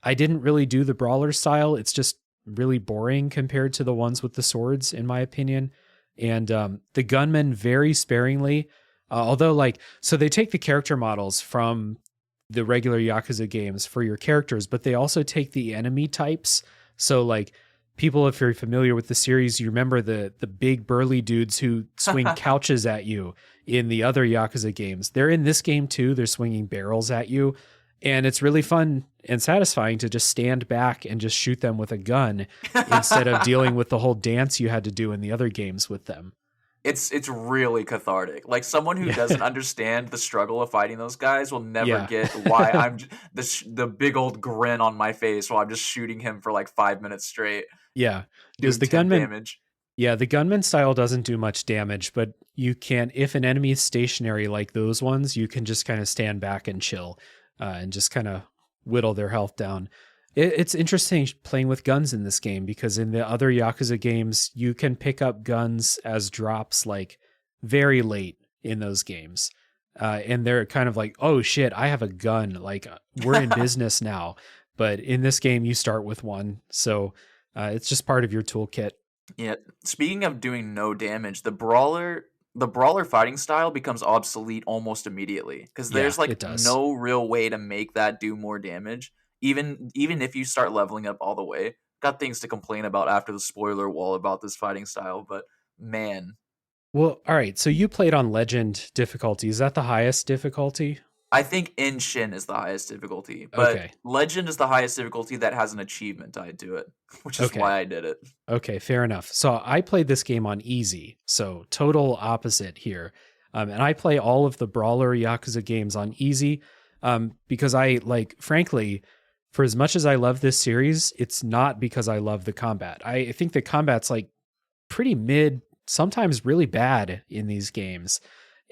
Speaker 1: I didn't really do the Brawler style. It's just really boring compared to the ones with the swords, in my opinion. And the Gunman very sparingly, although so they take the character models from the regular Yakuza games for your characters, but they also take the enemy types. So people, if you're familiar with the series, you remember the big burly dudes who swing couches at you in the other Yakuza games. They're in this game too. They're swinging barrels at you. And it's really fun and satisfying to just stand back and just shoot them with a gun instead of dealing with the whole dance you had to do in the other games with them.
Speaker 2: It's really cathartic. Like, someone who doesn't understand the struggle of fighting those guys will never get why I'm the big old grin on my face while I'm just shooting him for 5 minutes straight.
Speaker 1: Yeah, because the gunman
Speaker 2: damage.
Speaker 1: Yeah, the gunman style doesn't do much damage, but you can, if an enemy is stationary like those ones, you can just kind of stand back and chill and just kind of whittle their health down. It's interesting playing with guns in this game because in the other Yakuza games, you can pick up guns as drops very late in those games. And they're kind of oh shit, I have a gun. We're in business now. But in this game, you start with one. So it's just part of your toolkit.
Speaker 2: Yeah. Speaking of doing no damage, the brawler fighting style becomes obsolete almost immediately because there's no real way to make that do more damage. Even if you start leveling up all the way. Got things to complain about after the spoiler wall about this fighting style, but man.
Speaker 1: Well, all right. So you played on Legend difficulty. Is that the highest difficulty?
Speaker 2: I think Ishin is the highest difficulty, but Legend is the highest difficulty that has an achievement tied to it, which is why I did it.
Speaker 1: Okay, fair enough. So I played this game on easy, so total opposite here. And I play all of the Brawler Yakuza games on easy because frankly, for as much as I love this series, it's not because I love the combat. I think the combat's pretty mid, sometimes really bad in these games.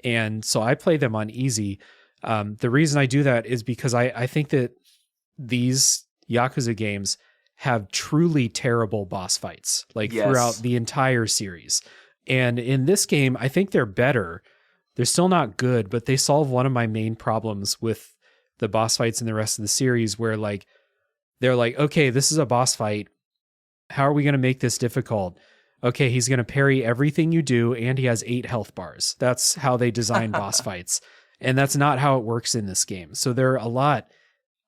Speaker 1: And so I play them on easy. The reason I do that is because I think that these Yakuza games have truly terrible boss fights, throughout the entire series. And in this game, I think they're better. They're still not good, but they solve one of my main problems with the boss fights in the rest of the series where they're okay, this is a boss fight. How are we going to make this difficult? Okay, he's going to parry everything you do and he has 8 health bars. That's how they design boss fights. And that's not how it works in this game. So they're a lot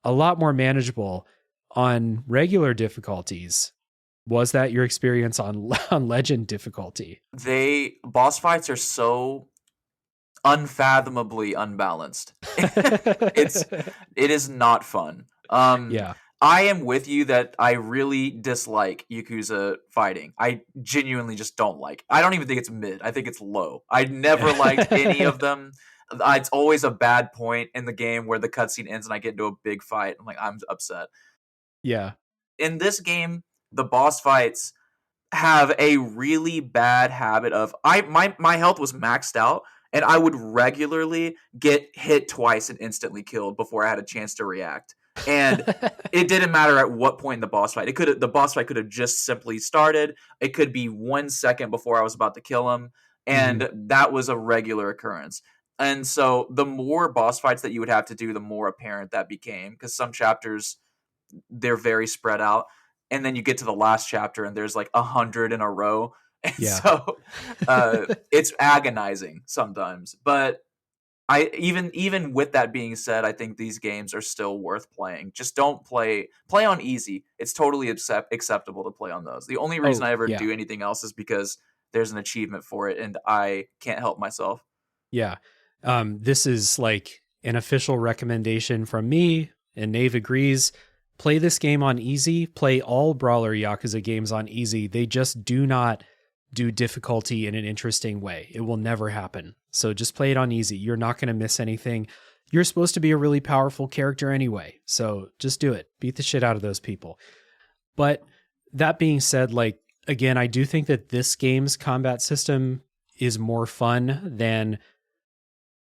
Speaker 1: more manageable on regular difficulties. Was that your experience on Legend difficulty?
Speaker 2: Boss fights are so unfathomably unbalanced. It is not fun.
Speaker 1: Yeah.
Speaker 2: I am with you that I really dislike Yakuza fighting. I genuinely just don't like. I don't even think it's mid. I think it's low. I never liked any of them. It's always a bad point in the game where the cutscene ends and I get into a big fight. I'm upset.
Speaker 1: Yeah.
Speaker 2: In this game, the boss fights have a really bad habit of my health was maxed out and I would regularly get hit twice and instantly killed before I had a chance to react. And it didn't matter at what point in the boss fight. The boss fight could have just simply started. It could be 1 second before I was about to kill him. And that was a regular occurrence. And so the more boss fights that you would have to do, the more apparent that became. Because some chapters, they're very spread out. And then you get to the last chapter and there's 100 in a row. And so it's agonizing sometimes. But even with that being said, I think these games are still worth playing. Just don't play on easy. It's totally acceptable to play on those. The only reason I ever do anything else is because there's an achievement for it and I can't help myself.
Speaker 1: Yeah. This is an official recommendation from me, and Nave agrees. Play this game on easy. Play all Brawler Yakuza games on easy. They just do not do difficulty in an interesting way. It will never happen. So just play it on easy. You're not going to miss anything. You're supposed to be a really powerful character anyway. So just do it. Beat the shit out of those people. But that being said, again, I do think that this game's combat system is more fun than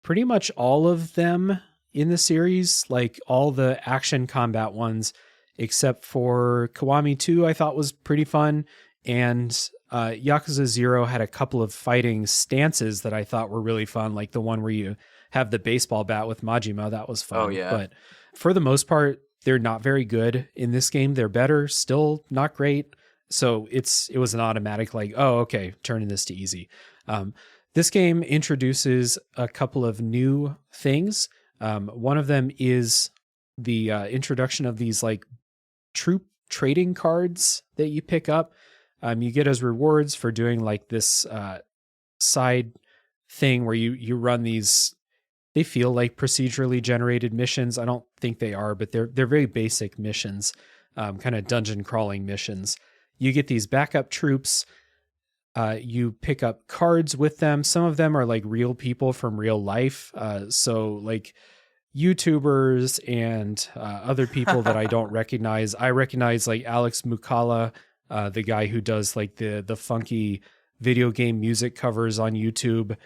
Speaker 1: pretty much all of them in the series, like all the action combat ones, except for Kiwami 2, I thought was pretty fun. And Yakuza 0 had a couple of fighting stances that I thought were really fun, like the one where you have the baseball bat with Majima. That was fun.
Speaker 2: Oh, yeah.
Speaker 1: But for the most part, they're not very good in this game. They're better, still not great. So it was an automatic like, oh, okay, turning this to easy. This game introduces a couple of new things. One of them is the introduction of these like troop trading cards that you pick up. You get as rewards for doing like this side thing where you run these. They feel like procedurally generated missions. I don't think they are, but they're very basic missions, kind of dungeon crawling missions. You get these backup troops. You pick up cards with them. Some of them are like real people from real life. So like YouTubers and other people that I don't recognize. I recognize like Alex Mukala, the guy who does like the funky video game music covers on YouTube.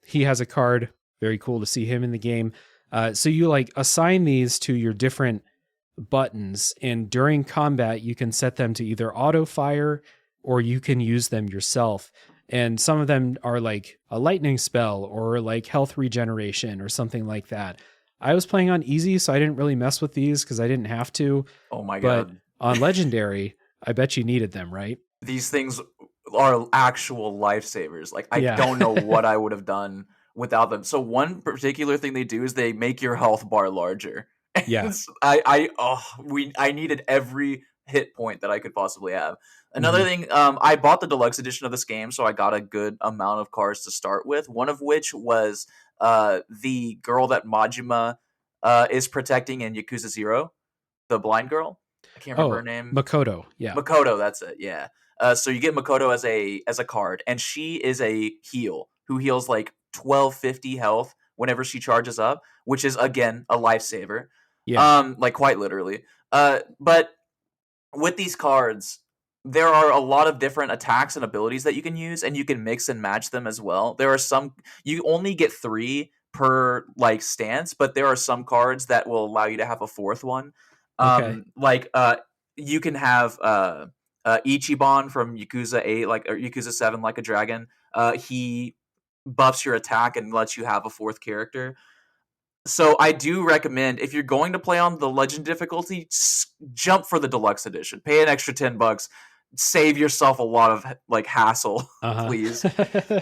Speaker 1: He has a card. Very cool to see him in the game. So you like assign these to your different buttons, and during combat you can set them to either auto fire or you can use them yourself. And some of them are like a lightning spell or like health regeneration or something like that. I was playing on easy, so I didn't really mess with these because I didn't have to.
Speaker 2: Oh my God.
Speaker 1: But on legendary, I bet you needed them, right?
Speaker 2: These things are actual lifesavers. Like, I don't know what I would have done without them. So one particular thing they do is they make your health bar larger.
Speaker 1: Yeah.
Speaker 2: I needed every hit point that I could possibly have. Another thing, I bought the deluxe edition of this game, so I got a good amount of cards to start with. One of which was the girl that Majima is protecting in Yakuza 0, the blind girl. I can't remember her name.
Speaker 1: Makoto. Yeah.
Speaker 2: Makoto, that's it. Yeah. So you get Makoto as a card, and she is a heal who heals like 1250 health whenever she charges up, which is again a lifesaver.
Speaker 1: Yeah.
Speaker 2: Like quite literally. But with these cards, there are a lot of different attacks and abilities that you can use, and you can mix and match them as well. There are some, you only get 3 per like stance, but there are some cards that will allow you to have a 4th one. Like you can have Ichiban from Yakuza 8, like, or Yakuza 7, like a dragon. He buffs your attack and lets you have a 4th character. So I do recommend, if you're going to play on the legend difficulty, jump for the deluxe edition. Pay an extra $10. Save yourself a lot of like hassle, please.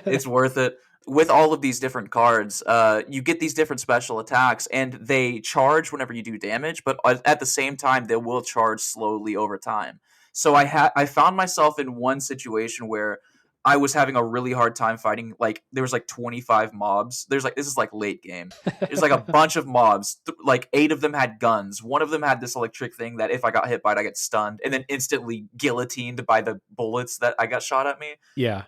Speaker 2: It's worth it. With all of these different cards, you get these different special attacks, and they charge whenever you do damage, but at the same time, they will charge slowly over time. So I found myself in one situation where I was having a really hard time fighting. Like, there was like 25 mobs. This is like late game. There's like a bunch of mobs. Like 8 of them had guns. One of them had this electric thing that if I got hit by it, I get stunned and then instantly guillotined by the bullets that I got shot at me.
Speaker 1: Yeah.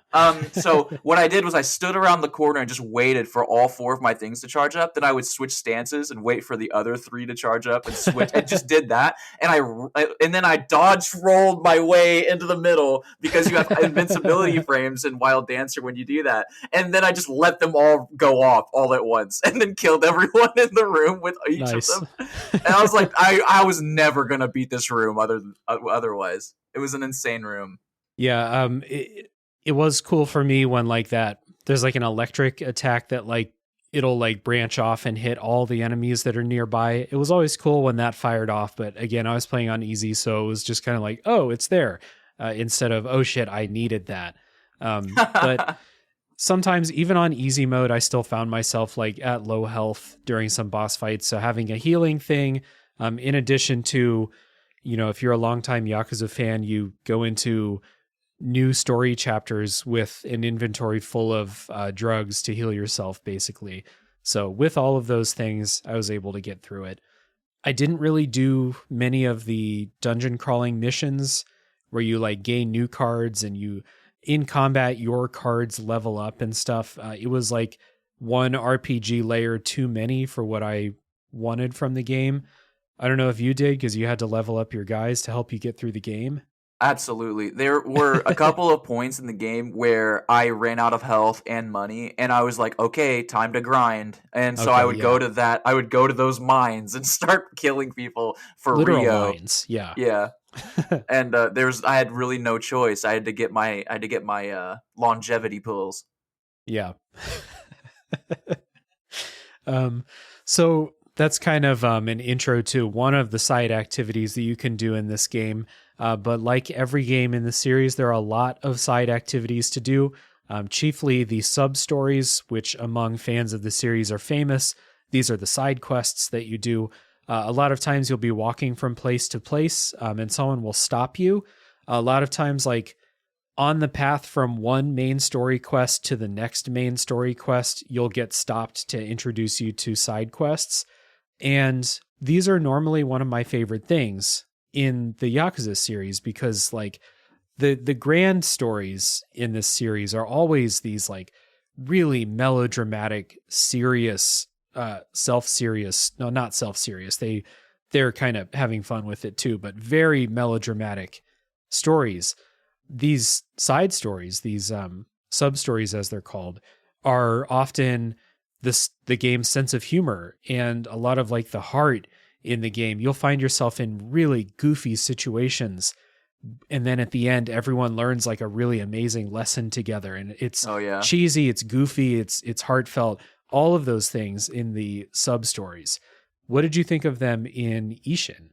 Speaker 2: So what I did was I stood around the corner and just waited for all 4 of my things to charge up. Then I would switch stances and wait for the other 3 to charge up and switch. And just did that. And then I dodge rolled my way into the middle because you have invincibility frames in Wild Dancer when you do that. And then I just let them all go off all at once and then killed everyone in the room with each of them. And I was like, I was never going to beat this room otherwise. It was an insane room.
Speaker 1: Yeah. It was cool for me when like that, there's like an electric attack that like, it'll like branch off and hit all the enemies that are nearby. It was always cool when that fired off. But again, I was playing on easy. So it was just kind of like, oh, it's there. Instead of, oh shit, I needed that. But sometimes even on easy mode, I still found myself like at low health during some boss fights. So having a healing thing, in addition to, you know, if you're a longtime Yakuza fan, you go into new story chapters with an inventory full of drugs to heal yourself, basically. So with all of those things, I was able to get through it. I didn't really do many of the dungeon crawling missions where you like gain new cards and you in combat, your cards level up and stuff. It was like one RPG layer too many for what I wanted from the game. I don't know if you did, because you had to level up your guys to help you get through the game.
Speaker 2: Absolutely. There were a couple of points in the game where I ran out of health and money, and I was like, okay, time to grind. And so I
Speaker 1: Okay,
Speaker 2: would
Speaker 1: yeah.
Speaker 2: go to that. I would go to those mines and start killing people for
Speaker 1: Literal
Speaker 2: Rio.
Speaker 1: mines, yeah.
Speaker 2: Yeah. And I had really no choice. I had to get my longevity pills.
Speaker 1: Yeah. So that's kind of an intro to one of the side activities that you can do in this game. But like every game in the series, there are a lot of side activities to do, chiefly the sub-stories, which among fans of the series are famous. These are the side quests that you do. A lot of times you'll be walking from place to place, and someone will stop you. A lot of times, like, on the path from one main story quest to the next main story quest, you'll get stopped to introduce you to side quests. And these are normally one of my favorite things in the Yakuza series, because like the grand stories in this series are always these like really melodramatic, serious, self-serious, no, not self-serious. They're kind of having fun with it too, but very melodramatic stories. These side stories, these sub stories as they're called, are often the game's sense of humor and a lot of like the heart in the game. You'll find yourself in really goofy situations, and then at the end everyone learns like a really amazing lesson together, and it's cheesy, it's goofy, it's heartfelt, all of those things in the sub stories. What did you think of them in Ishin?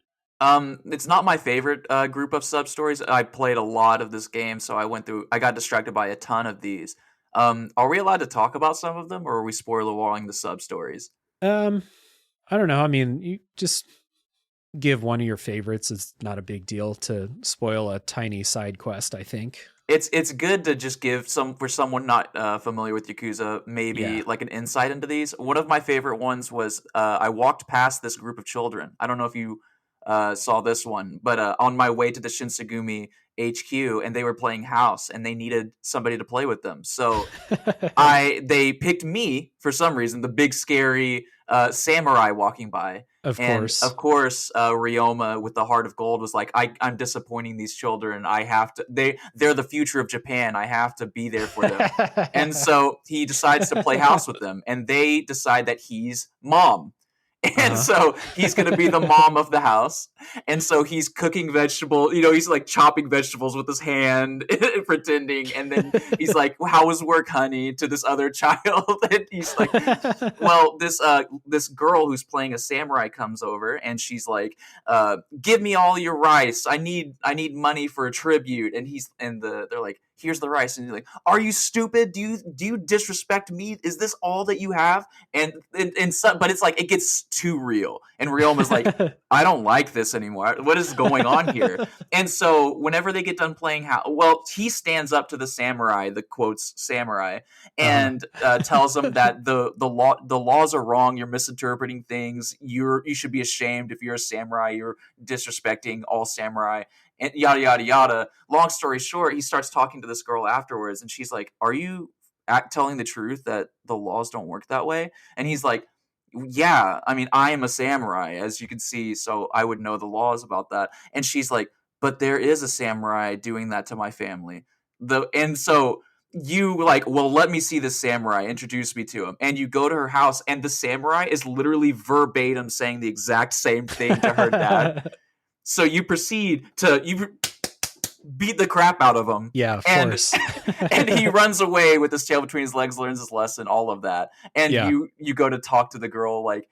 Speaker 2: It's not my favorite group of sub stories. I played a lot of this game, so I got distracted by a ton of these. Are we allowed to talk about some of them, or are we spoiler warning the sub stories?
Speaker 1: I don't know. I mean, you just give one of your favorites. It's not a big deal to spoil a tiny side quest, I think.
Speaker 2: It's good to just give for someone not familiar with Yakuza, maybe like an insight into these. One of my favorite ones was I walked past this group of children. I don't know if you saw this one, but on my way to the Shinsegumi HQ, and they were playing house, and they needed somebody to play with them. So they picked me for some reason, the big scary samurai walking by. Of course, Ryoma with the heart of gold was like, I'm disappointing these children. I have to. They're the future of Japan. I have to be there for them. And so he decides to play house with them, and they decide that he's mom. And so he's going to be the mom of the house. And so he's cooking vegetables, he's like chopping vegetables with his hand, pretending. And then he's like, how was work, honey, to this other child. And he's like, well, this girl who's playing a samurai comes over, and she's like, give me all your rice. I need money for a tribute. And they're like, here's the rice. And he's like, are you stupid? Do you disrespect me? Is this all that you have? And but it's like, it gets too real. And Ryoma's like, I don't like this anymore. What is going on here? And so whenever they get done playing he stands up to the samurai, the quotes samurai, and tells him that the laws are wrong. You're misinterpreting things. You should be ashamed if you're a samurai. You're disrespecting all samurai. And yada, yada, yada. Long story short, he starts talking to this girl afterwards, and she's like, are you telling the truth that the laws don't work that way? And he's like, yeah, I mean, I am a samurai, as you can see, so I would know the laws about that. And she's like, but there is a samurai doing that to my family. And so you like, well, let me see this samurai, introduce me to him. And you go to her house, and the samurai is literally verbatim saying the exact same thing to her dad. So you proceed to beat the crap out of him.
Speaker 1: Yeah, of course.
Speaker 2: And he runs away with his tail between his legs, learns his lesson, all of that. And you go to talk to the girl, like,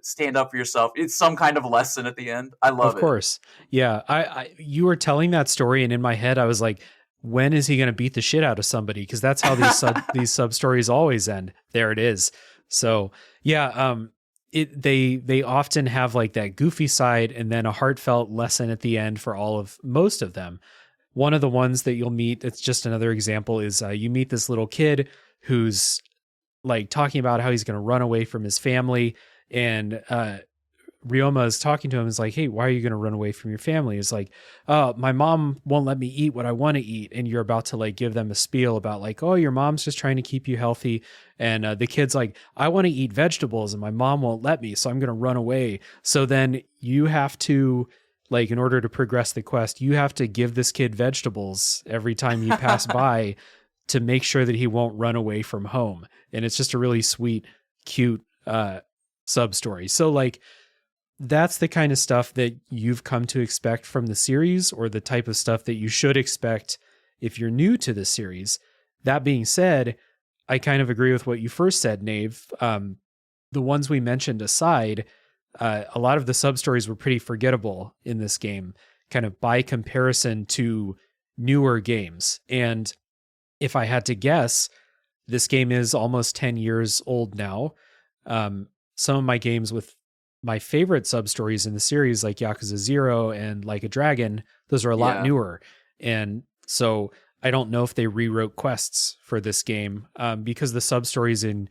Speaker 2: stand up for yourself. It's some kind of lesson at the end. I love it.
Speaker 1: Of course. Yeah. You were telling that story, and in my head, I was like, when is he going to beat the shit out of somebody? Because that's how these sub stories always end. There it is. So yeah, they often have like that goofy side and then a heartfelt lesson at the end for most of them. One of the ones that you'll meet, that's just another example, is you meet this little kid who's like talking about how he's going to run away from his family, and Ryoma is talking to him, is like, hey, why are you going to run away from your family? It's like, oh, my mom won't let me eat what I want to eat. And you're about to like give them a spiel about like, oh, your mom's just trying to keep you healthy. And the kid's like, I want to eat vegetables and my mom won't let me, so I'm going to run away. So then you have to like in order to progress the quest, you have to give this kid vegetables every time you pass by to make sure that he won't run away from home. And it's just a really sweet, cute sub story. So like that's the kind of stuff that you've come to expect from the series, or the type of stuff that you should expect if you're new to the series. That being said, I kind of agree with what you first said, Nave. The ones we mentioned aside, a lot of the sub-stories were pretty forgettable in this game, kind of by comparison to newer games. And if I had to guess, this game is almost 10 years old now. Some of my games with my favorite sub-stories in the series, like Yakuza 0 and Like a Dragon, those are a lot newer. And so I don't know if they rewrote quests for this game, because the sub-stories in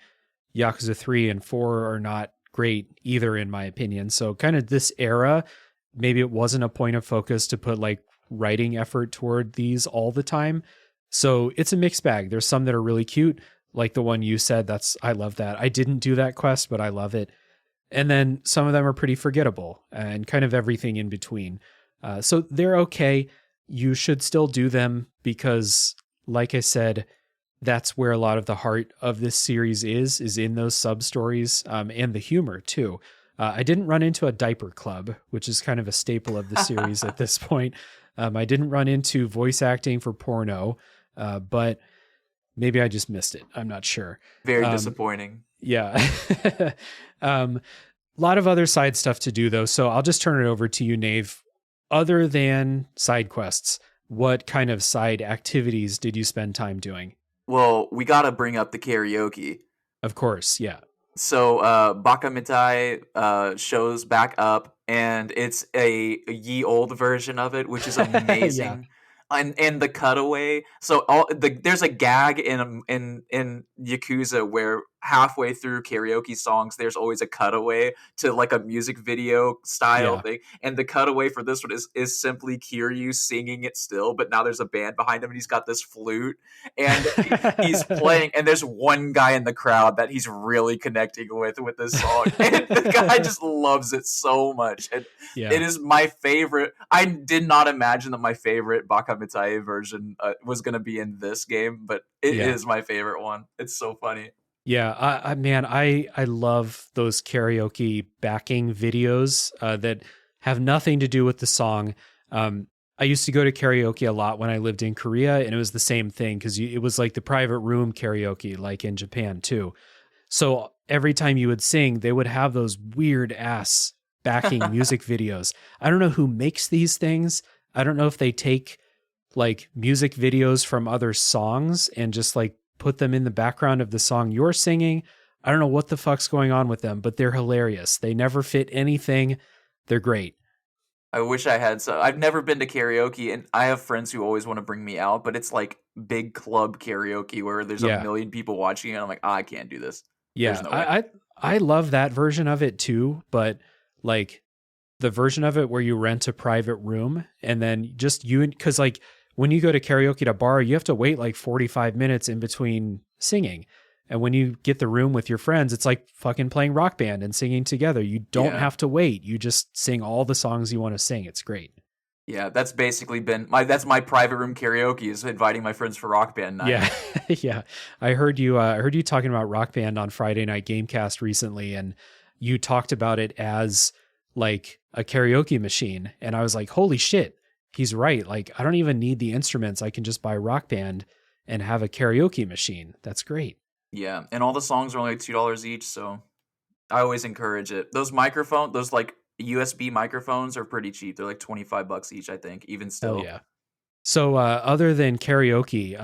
Speaker 1: Yakuza 3 and 4 are not great either, in my opinion. So kind of this era, maybe it wasn't a point of focus to put like writing effort toward these all the time. So it's a mixed bag. There's some that are really cute, like the one you said. I love that. I didn't do that quest, but I love it. And then some of them are pretty forgettable, and kind of everything in between. So they're okay. You should still do them because, like I said, that's where a lot of the heart of this series is in those sub-stories, and the humor too. I didn't run into a diaper club, which is kind of a staple of the series at this point. I didn't run into voice acting for porno, but maybe I just missed it. I'm not sure.
Speaker 2: Very disappointing.
Speaker 1: Yeah. A lot of other side stuff to do though. So I'll just turn it over to you, Nave. Other than side quests, what kind of side activities did you spend time doing?
Speaker 2: Well, we got to bring up the karaoke.
Speaker 1: Of course. Yeah.
Speaker 2: So Baka Mitai shows back up, and it's a ye old version of it, which is amazing. And the cutaway. So there's a gag in Yakuza where halfway through karaoke songs, there's always a cutaway to like a music video style thing. And the cutaway for this one is simply Kiryu singing it still, but now there's a band behind him and he's got this flute and he's playing. And there's one guy in the crowd that he's really connecting with this song. And the guy just loves it so much. And it is my favorite. I did not imagine that my favorite Baka Mitai version was going to be in this game, but it is my favorite one. It's so funny.
Speaker 1: Yeah, man, I love those karaoke backing videos that have nothing to do with the song. I used to go to karaoke a lot when I lived in Korea, and it was the same thing because it was like the private room karaoke, like in Japan too. So every time you would sing, they would have those weird ass backing music videos. I don't know who makes these things. I don't know if they take like music videos from other songs and just like put them in the background of the song you're singing. I don't know what the fuck's going on with them, but they're hilarious. They never fit anything. They're great.
Speaker 2: I wish I had some. I've never been to karaoke, and I have friends who always want to bring me out, but it's like big club karaoke where there's a million people watching, and I'm like, I can't do this.
Speaker 1: Yeah, no I love that version of it too, but like the version of it where you rent a private room and then just because like when you go to karaoke at a bar, you have to wait like 45 minutes in between singing. And when you get the room with your friends, it's like fucking playing Rock Band and singing together. You don't have to wait. You just sing all the songs you want to sing. It's great.
Speaker 2: Yeah, that's basically been that's my private room karaoke, is inviting my friends for Rock Band night.
Speaker 1: Yeah. Yeah. I heard you talking about Rock Band on Friday Night Gamecast recently, and you talked about it as like a karaoke machine. And I was like, holy shit, he's right. Like, I don't even need the instruments. I can just buy Rock Band and have a karaoke machine. That's great.
Speaker 2: Yeah, and all the songs are only like $2 each, so I always encourage it. Those microphones, those like USB microphones are pretty cheap. They're like $25 each, I think, even still.
Speaker 1: Oh, yeah. So other than karaoke,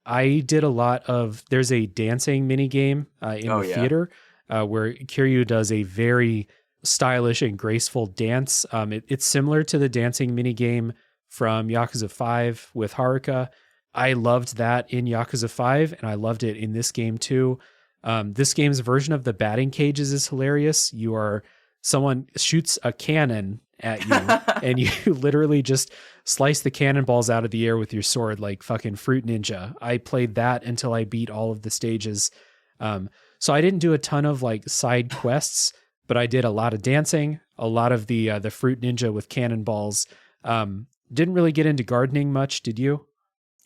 Speaker 1: I did a lot of, there's a dancing mini game in the theater where Kiryu does a very stylish and graceful dance. It's similar to the dancing mini game from Yakuza 5 with Haruka. I loved that in Yakuza 5, and I loved it in this game too. This game's version of the batting cages is hilarious. Someone shoots a cannon at you, and you literally just slice the cannonballs out of the air with your sword like fucking Fruit Ninja. I played that until I beat all of the stages. So I didn't do a ton of like side quests, but I did a lot of dancing, a lot of the fruit ninja with cannonballs. Didn't really get into gardening much. Did you?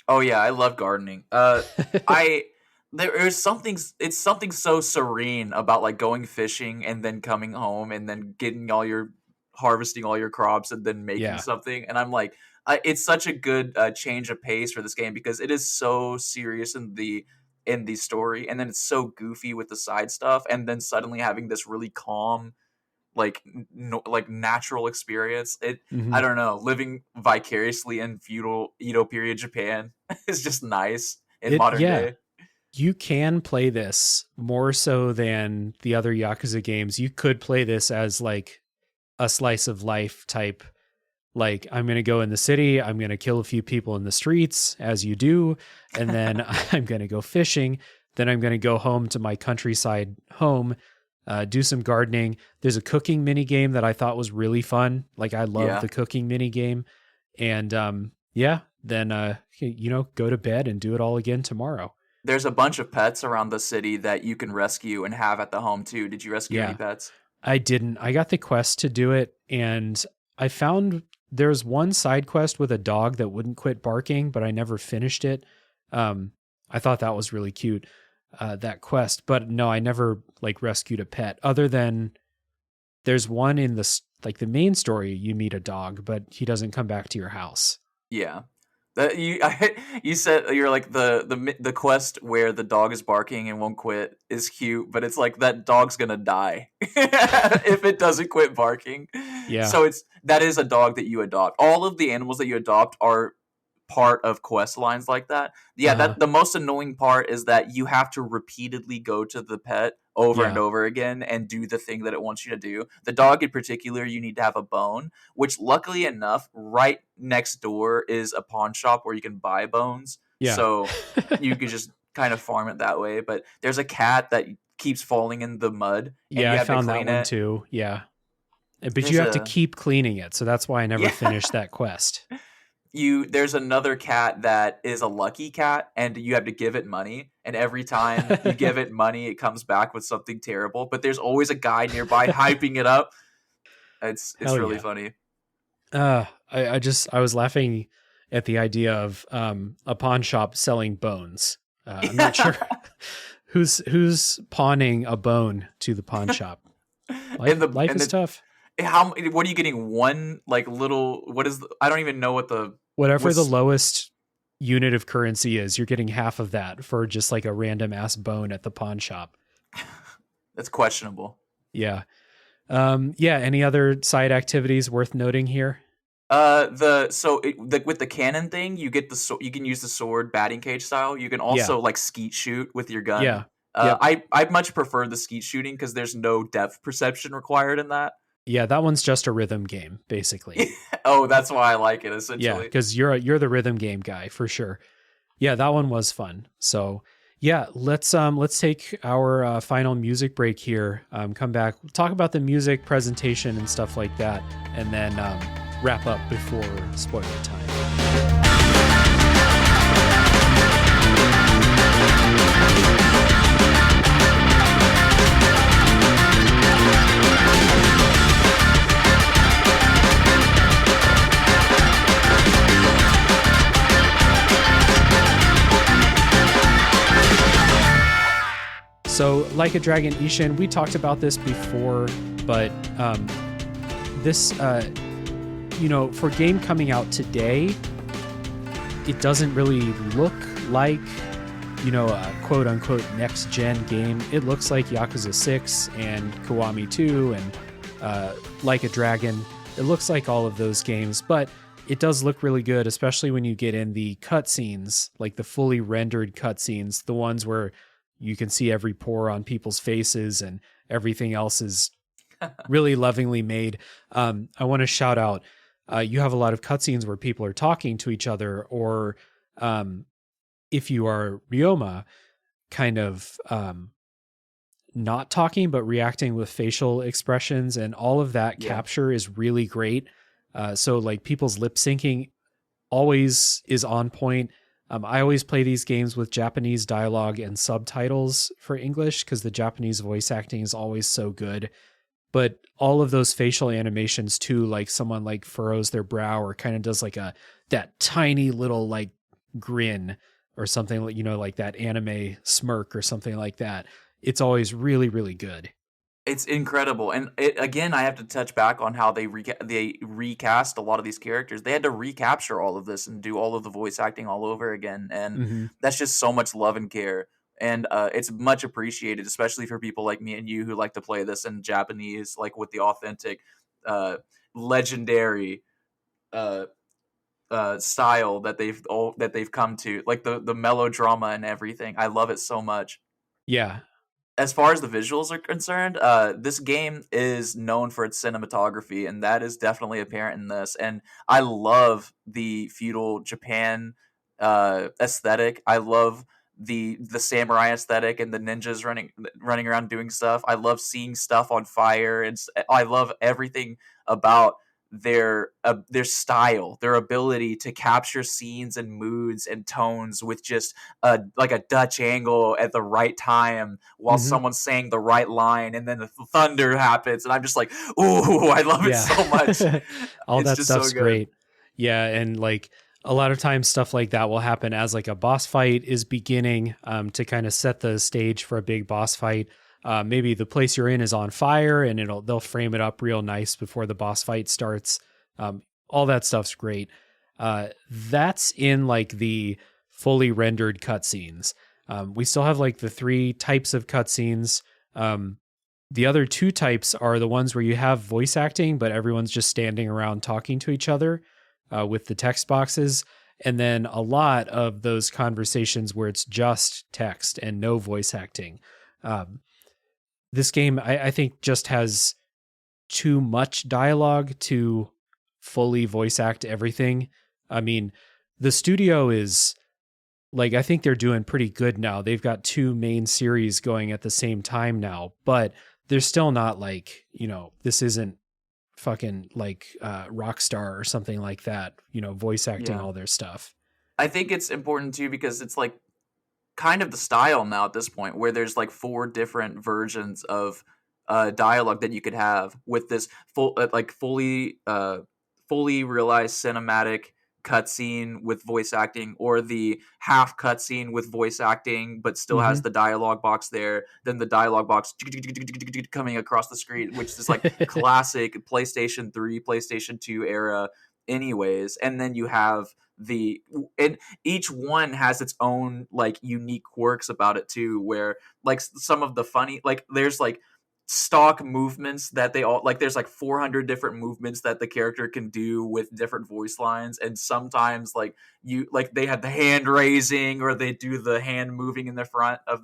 Speaker 2: Oh yeah, I love gardening. There's something, it's something so serene about like going fishing and then coming home and then harvesting all your crops and then making something. And I'm like, it's such a good change of pace for this game because it is so serious in the story, and then it's so goofy with the side stuff, and then suddenly having this really calm, like like natural experience. I don't know, living vicariously in feudal Edo period Japan is just nice in modern day.
Speaker 1: You can play this more so than the other Yakuza games. You could play this as like a slice of life type, like I'm going to go in the city, I'm going to kill a few people in the streets as you do, and then I'm going to go fishing, then I'm going to go home to my countryside home, do some gardening. There's a cooking mini game that I thought was really fun. Like I love the cooking mini game, and then go to bed and do it all again tomorrow.
Speaker 2: There's a bunch of pets around the city that you can rescue and have at the home too. Did you rescue any pets?
Speaker 1: I didn't. I got the quest to do it, and I found there's one side quest with a dog that wouldn't quit barking, but I never finished it. I thought that was really cute, that quest. But no, I never like rescued a pet, other than there's one in the main story. You meet a dog, but he doesn't come back to your house.
Speaker 2: Yeah. You said you're like the quest where the dog is barking and won't quit is cute, but it's like that dog's gonna die if it doesn't quit barking.
Speaker 1: Yeah.
Speaker 2: So that is a dog that you adopt. All of the animals that you adopt are part of quest lines like that. Yeah, that the most annoying part is that you have to repeatedly go to the pet over and over again and do the thing that it wants you to do. The dog in particular, you need to have a bone, which luckily enough, right next door is a pawn shop where you can buy bones.
Speaker 1: Yeah.
Speaker 2: So you can just kind of farm it that way. But there's a cat that keeps falling in the mud.
Speaker 1: Yeah, I found that one too. Yeah. But you have to keep cleaning it. So that's why I never finished that quest.
Speaker 2: There's another cat that is a lucky cat, and you have to give it money, and every time you give it money it comes back with something terrible, but there's always a guy nearby hyping it up. It's really funny.
Speaker 1: I was laughing at the idea of a pawn shop selling bones. I'm not sure who's pawning a bone to the pawn shop. Life is tough.
Speaker 2: What are you getting? One like little, I don't even know what
Speaker 1: whatever the lowest unit of currency is, you're getting half of that for just like a random ass bone at the pawn shop.
Speaker 2: That's questionable.
Speaker 1: Yeah. Any other side activities worth noting here?
Speaker 2: With the cannon thing, you get you can use the sword batting cage style. You can also like skeet shoot with your gun.
Speaker 1: Yeah.
Speaker 2: I much prefer the skeet shooting because there's no depth perception required in that.
Speaker 1: Yeah, that one's just a rhythm game, basically.
Speaker 2: Oh, that's why I like it, essentially.
Speaker 1: Yeah, because you're the rhythm game guy for sure. Yeah, that one was fun. So yeah, let's take our final music break here. Come back, talk about the music presentation and stuff like that, and then wrap up before spoiler time. So, Like a Dragon Ishin, we talked about this before, but this, for a game coming out today, it doesn't really look like, a quote-unquote next-gen game. It looks like Yakuza 6 and Kiwami 2 and Like a Dragon. It looks like all of those games, but it does look really good, especially when you get in the cutscenes, like the fully rendered cutscenes, the ones where you can see every pore on people's faces and everything else is really lovingly made. I want to shout out, you have a lot of cutscenes where people are talking to each other, or if you are Ryoma, kind of not talking, but reacting with facial expressions, and all of that capture is really great. So like people's lip syncing always is on point. I always play these games with Japanese dialogue and subtitles for English because the Japanese voice acting is always so good. but all of those facial animations too, like someone like furrows their brow or kind of does like that tiny little like grin or something, like, like that anime smirk or something like that. It's always really, really good.
Speaker 2: It's incredible. And again, I have to touch back on how they recast a lot of these characters. They had to recapture all of this and do all of the voice acting all over again. And that's just so much love and care. And it's much appreciated, especially for people like me and you who like to play this in Japanese, like with the authentic, legendary style that they've come to, like the melodrama and everything. I love it so much.
Speaker 1: Yeah.
Speaker 2: As far as the visuals are concerned, this game is known for its cinematography, and that is definitely apparent in this. And I love the feudal Japan aesthetic. I love the samurai aesthetic and the ninjas running around doing stuff. I love seeing stuff on fire, and I love everything about their style, their ability to capture scenes and moods and tones with just like a Dutch angle at the right time while someone's saying the right line, and then the thunder happens, and I'm just like, ooh, I love it so much.
Speaker 1: All that stuff's so great. Yeah, and like a lot of times stuff like that will happen as like a boss fight is beginning, to kind of set the stage for a big boss fight. Maybe the place you're in is on fire, and they'll frame it up real nice before the boss fight starts. All that stuff's great. That's in like the fully rendered cutscenes. We still have like the 3 types of cutscenes. The other 2 types are the ones where you have voice acting, but everyone's just standing around talking to each other with the text boxes. And then a lot of those conversations where it's just text and no voice acting. This game, I think, just has too much dialogue to fully voice act everything. I mean, the studio is like, I think they're doing pretty good now. They've got 2 main series going at the same time now, but they're still not like, this isn't fucking like Rockstar or something like that, voice acting all their stuff.
Speaker 2: I think it's important too, because it's like kind of the style now at this point, where there's like 4 different versions of dialogue that you could have with this fully realized cinematic cutscene with voice acting, or the half cutscene with voice acting but still has the dialogue box there, then the dialogue box coming across the screen, which is like classic PlayStation 3, PlayStation 2 era anyways. And then you have and each one has its own like unique quirks about it too, where like some of the funny, like there's like stock movements that they all like, there's like 400 different movements that the character can do with different voice lines, and sometimes like they have the hand raising, or they do the hand moving in front of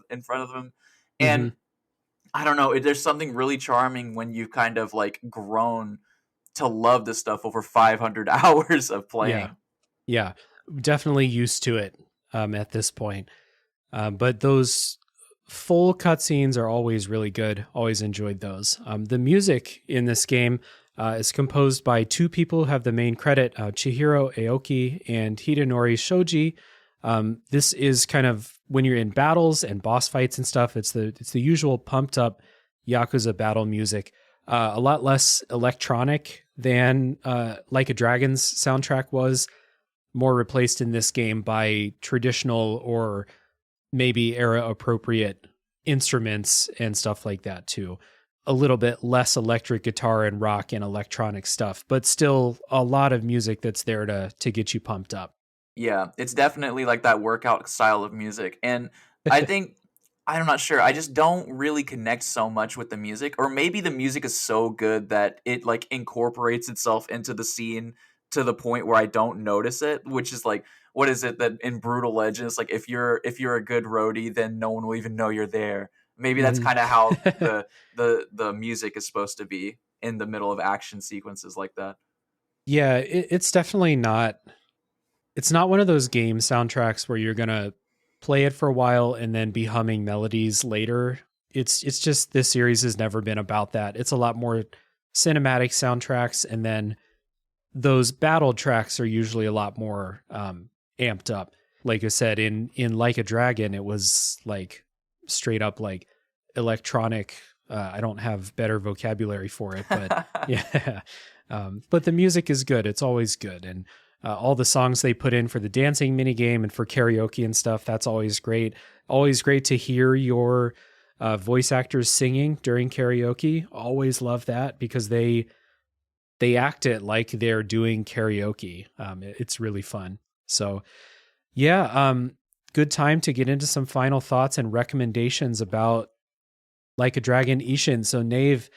Speaker 2: them. And I don't know, there's something really charming when you've kind of like grown to love this stuff over 500 hours of playing.
Speaker 1: Yeah, definitely used to it at this point. But those full cutscenes are always really good. Always enjoyed those. The music in this game is composed by 2 people who have the main credit, Chihiro Aoki and Hidenori Shoji. This is kind of when you're in battles and boss fights and stuff. It's the usual pumped up Yakuza battle music. A lot less electronic than Like a Dragon's soundtrack was. More replaced in this game by traditional or maybe era appropriate instruments and stuff like that too. A little bit less electric guitar and rock and electronic stuff, but still a lot of music that's there to get you pumped up.
Speaker 2: Yeah, it's definitely like that workout style of music. And I think, I'm not sure, I just don't really connect so much with the music, or maybe the music is so good that it like incorporates itself into the scene to the point where I don't notice it, which is like, what is it that in Brutal Legends, like if you're a good roadie, then no one will even know you're there. Maybe that's kind of how the music is supposed to be in the middle of action sequences like that.
Speaker 1: Yeah, it's definitely not. It's not one of those game soundtracks where you're gonna play it for a while and then be humming melodies later. It's just, this series has never been about that. It's a lot more cinematic soundtracks, and then those battle tracks are usually a lot more amped up. Like I said, in Like a Dragon, it was like straight up like electronic I don't have better vocabulary for it, but yeah. But the music is good. It's always good. And all the songs they put in for the dancing minigame and for karaoke and stuff, that's always great. Always great to hear your voice actors singing during karaoke. Always love that because they act it like they're doing karaoke. It's really fun. So yeah, good time to get into some final thoughts and recommendations about Like a Dragon Ishin. So Nave,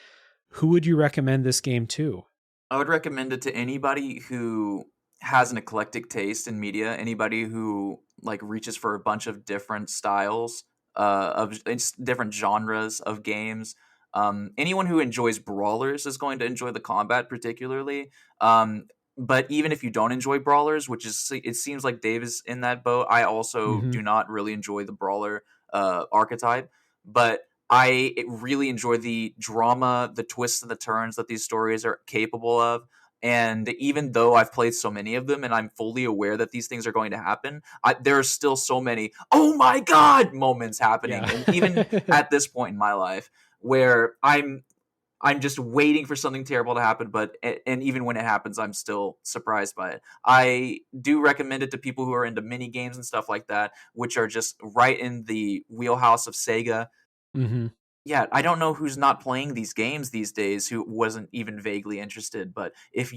Speaker 1: who would you recommend this game to?
Speaker 2: I would recommend it to anybody who has an eclectic taste in media, anybody who like reaches for a bunch of different styles of different genres of games. Anyone who enjoys brawlers is going to enjoy the combat particularly. But even if you don't enjoy brawlers, which is it seems like Dave is in that boat, I also do not really enjoy the brawler archetype. But I really enjoy the drama, the twists and the turns that these stories are capable of. And even though I've played so many of them and I'm fully aware that these things are going to happen, there are still so many, oh my God, moments happening.
Speaker 1: Yeah.
Speaker 2: And even at this point in my life where I'm just waiting for something terrible to happen, and even when it happens, I'm still surprised by it. I do recommend it to people who are into mini games and stuff like that, which are just right in the wheelhouse of Sega.
Speaker 1: Mm-hmm.
Speaker 2: Yeah, I don't know who's not playing these games these days who wasn't even vaguely interested, but if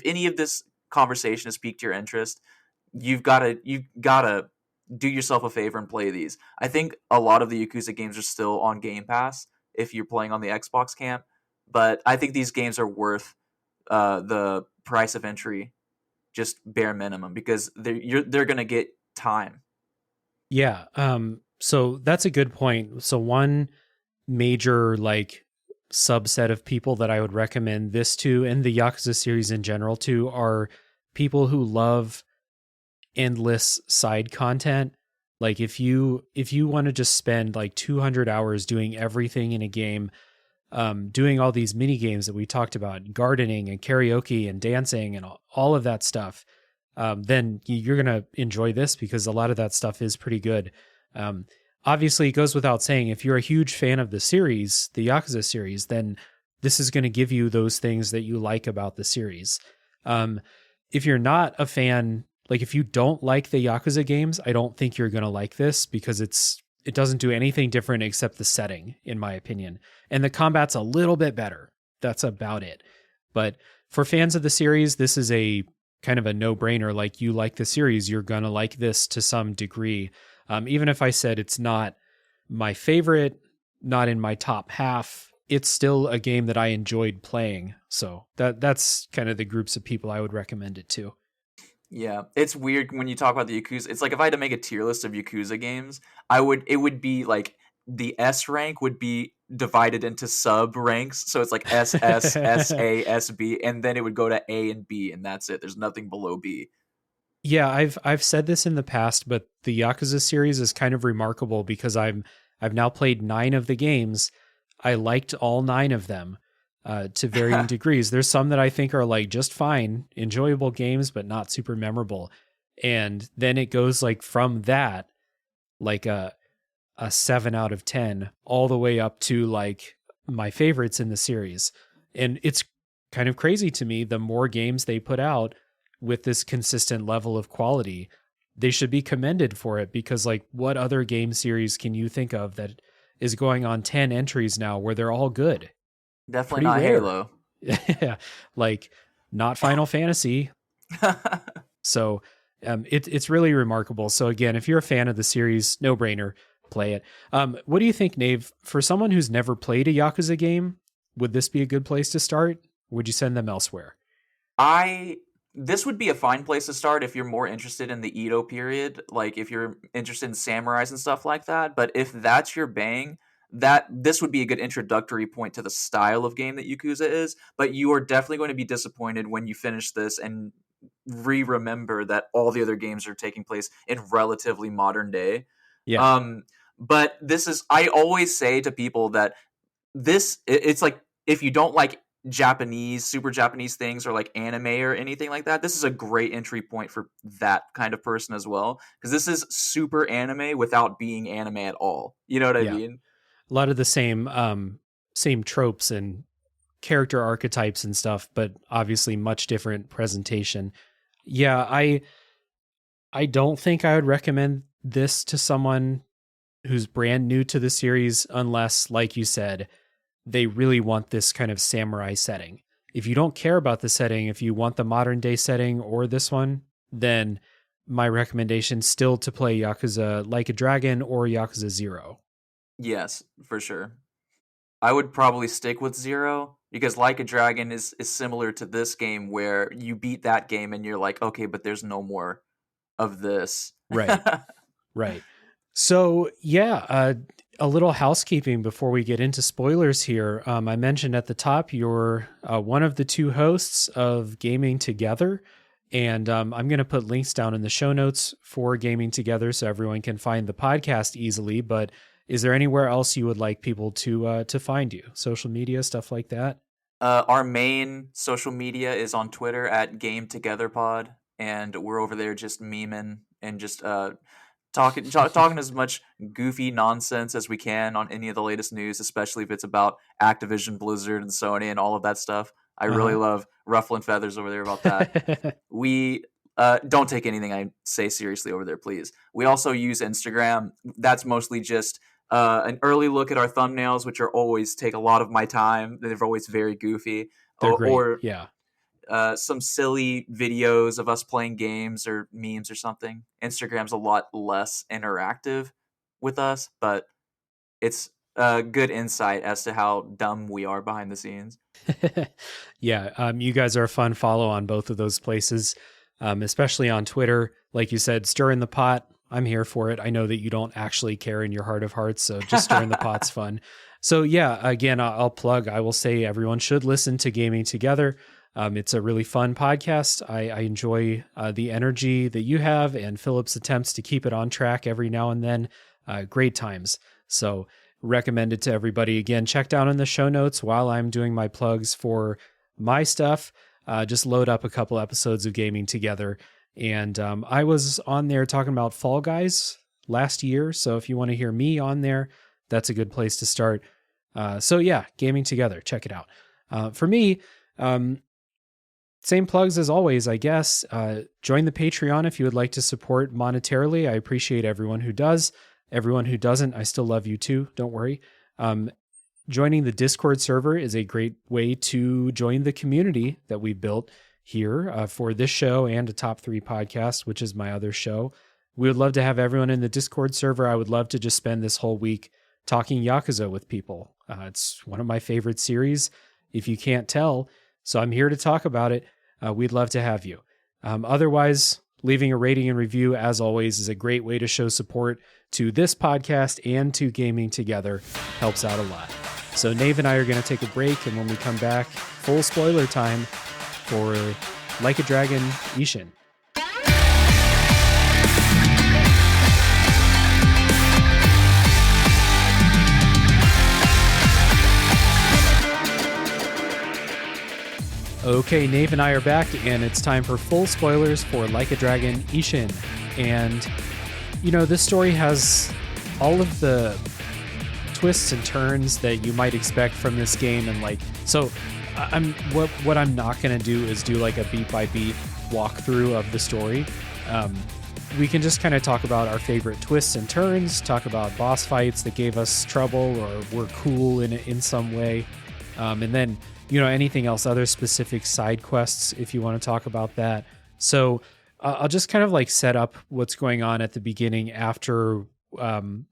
Speaker 2: any of this conversation has piqued your interest, you've gotta do yourself a favor and play these. I think a lot of the Yakuza games are still on Game Pass if you're playing on the Xbox camp, but I think these games are worth the price of entry, just bare minimum, because they're gonna get time.
Speaker 1: Yeah. So that's a good point. So one major like subset of people that I would recommend this to, and the Yakuza series in general to, are people who love endless side content. Like if you want to just spend like 200 hours doing everything in a game, doing all these mini games that we talked about, gardening and karaoke and dancing and all of that stuff, then you're going to enjoy this because a lot of that stuff is pretty good. Obviously, it goes without saying, if you're a huge fan of the series, the Yakuza series, then this is going to give you those things that you like about the series. If you're not a fan, like if you don't like the Yakuza games, I don't think you're going to like this because it doesn't do anything different except the setting, in my opinion. And the combat's a little bit better. That's about it. But for fans of the series, this is a kind of a no-brainer. Like you like the series, you're going to like this to some degree. Even if I said it's not my favorite, not in my top half, it's still a game that I enjoyed playing. So that's kind of the groups of people I would recommend it to.
Speaker 2: Yeah, it's weird when you talk about the Yakuza. It's like if I had to make a tier list of Yakuza games, it would be like the S rank would be divided into sub ranks. So it's like S, S, S, A, S, B, and then it would go to A and B, and that's it. There's nothing below B.
Speaker 1: Yeah, I've said this in the past, but the Yakuza series is kind of remarkable because I've now played 9 of the games. I liked all 9 of them to varying degrees. There's some that I think are like just fine, enjoyable games, but not super memorable. And then it goes like from that, like a 7 out of 10, all the way up to like my favorites in the series. And it's kind of crazy to me. The more games they put out with this consistent level of quality, they should be commended for it, because like what other game series can you think of that is going on 10 entries now where they're all good?
Speaker 2: Definitely not Halo.
Speaker 1: Yeah, like not Final Fantasy. So it's really remarkable. So again, if you're a fan of the series, no brainer, play it. What do you think, Nave? For someone who's never played a Yakuza game, would this be a good place to start? Would you send them elsewhere?
Speaker 2: This would be a fine place to start if you're more interested in the Edo period, like if you're interested in samurais and stuff like that. But if that's your bang, this would be a good introductory point to the style of game that Yakuza is. But you are definitely going to be disappointed when you finish this and remember that all the other games are taking place in relatively modern day.
Speaker 1: Yeah.
Speaker 2: But I always say to people that it's like, if you don't like super Japanese things or like anime or anything like that, this is a great entry point for that kind of person as well, because this is super anime without being anime at all. You know what I mean?
Speaker 1: A lot of the same same tropes and character archetypes and stuff, but obviously much different presentation. Yeah, I don't think I would recommend this to someone who's brand new to the series unless, like you said, they really want this kind of samurai setting. If you don't care about the setting, if you want the modern day setting or this one, then my recommendation still to play Yakuza Like a Dragon or Yakuza 0.
Speaker 2: Yes, for sure. I would probably stick with 0 because Like a Dragon is similar to this game where you beat that game and you're like, okay, but there's no more of this.
Speaker 1: Right. Right. So yeah, a little housekeeping before we get into spoilers here. I mentioned at the top you're one of the two hosts of Gaming Together, and I'm going to put links down in the show notes for Gaming Together so everyone can find the podcast easily. But is there anywhere else you would like people to find you? Social media, stuff like that?
Speaker 2: Our main social media is on Twitter at Game Together Pod, and we're over there just memeing and just talking as much goofy nonsense as we can on any of the latest news, especially if it's about Activision, Blizzard, and Sony and all of that stuff. I really love ruffling feathers over there about that. We don't take anything I say seriously over there, please. We also use Instagram. That's mostly just an early look at our thumbnails, which are always take a lot of my time. They're always very goofy.
Speaker 1: They're great.
Speaker 2: Or
Speaker 1: yeah.
Speaker 2: Some silly videos of us playing games or memes or something. Instagram's a lot less interactive with us, but it's a good insight as to how dumb we are behind the scenes.
Speaker 1: Yeah, you guys are a fun follow on both of those places, especially on Twitter. Like you said, stir in the pot. I'm here for it. I know that you don't actually care in your heart of hearts, so just stirring the pot's fun. So yeah, again, I'll plug. I will say everyone should listen to Gaming Together. It's a really fun podcast. I enjoy the energy that you have and Philip's attempts to keep it on track every now and then. Great times. So recommend it to everybody. Again, check down in the show notes while I'm doing my plugs for my stuff. Just load up a couple episodes of Gaming Together. And I was on there talking about Fall Guys last year. So if you want to hear me on there, that's a good place to start. So yeah, Gaming Together. Check it out. For me, same plugs as always, I guess. Join the Patreon if you would like to support monetarily. I appreciate everyone who does. Everyone who doesn't, I still love you too. Don't worry. Joining the Discord server is a great way to join the community that we built here for this show and a Top 3 podcast, which is my other show. We would love to have everyone in the Discord server. I would love to just spend this whole week talking Yakuza with people. It's one of my favorite series, if you can't tell. So I'm here to talk about it. We'd love to have you. Otherwise, leaving a rating and review, as always, is a great way to show support to this podcast and to Gaming Together. Helps out a lot. So Nave and I are going to take a break, and when we come back, full spoiler time for Like a Dragon Ishin. Okay, Nave and I are back, and it's time for full spoilers for Like a Dragon Ishin. And, you know, this story has all of the twists and turns that you might expect from this game. And like, so what I'm not going to do is do like a beat by beat walkthrough of the story. We can just kind of talk about our favorite twists and turns, talk about boss fights that gave us trouble or were cool in some way. And then, you know, anything else, other specific side quests, if you want to talk about that. So I'll just kind of like set up what's going on at the beginning after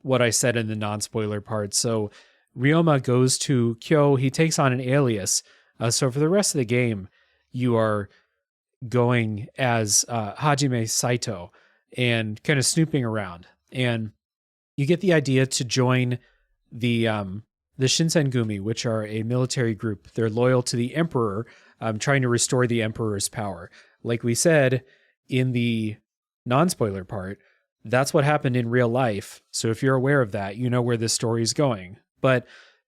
Speaker 1: what I said in the non-spoiler part. So Ryoma goes to Kyo. He takes on an alias. So for the rest of the game, you are going as Hajime Saito and kind of snooping around. And you get the idea to join the Shinsengumi, which are a military group. They're loyal to the emperor, trying to restore the emperor's power. Like we said in the non-spoiler part, that's what happened in real life. So if you're aware of that, you know where this story is going. But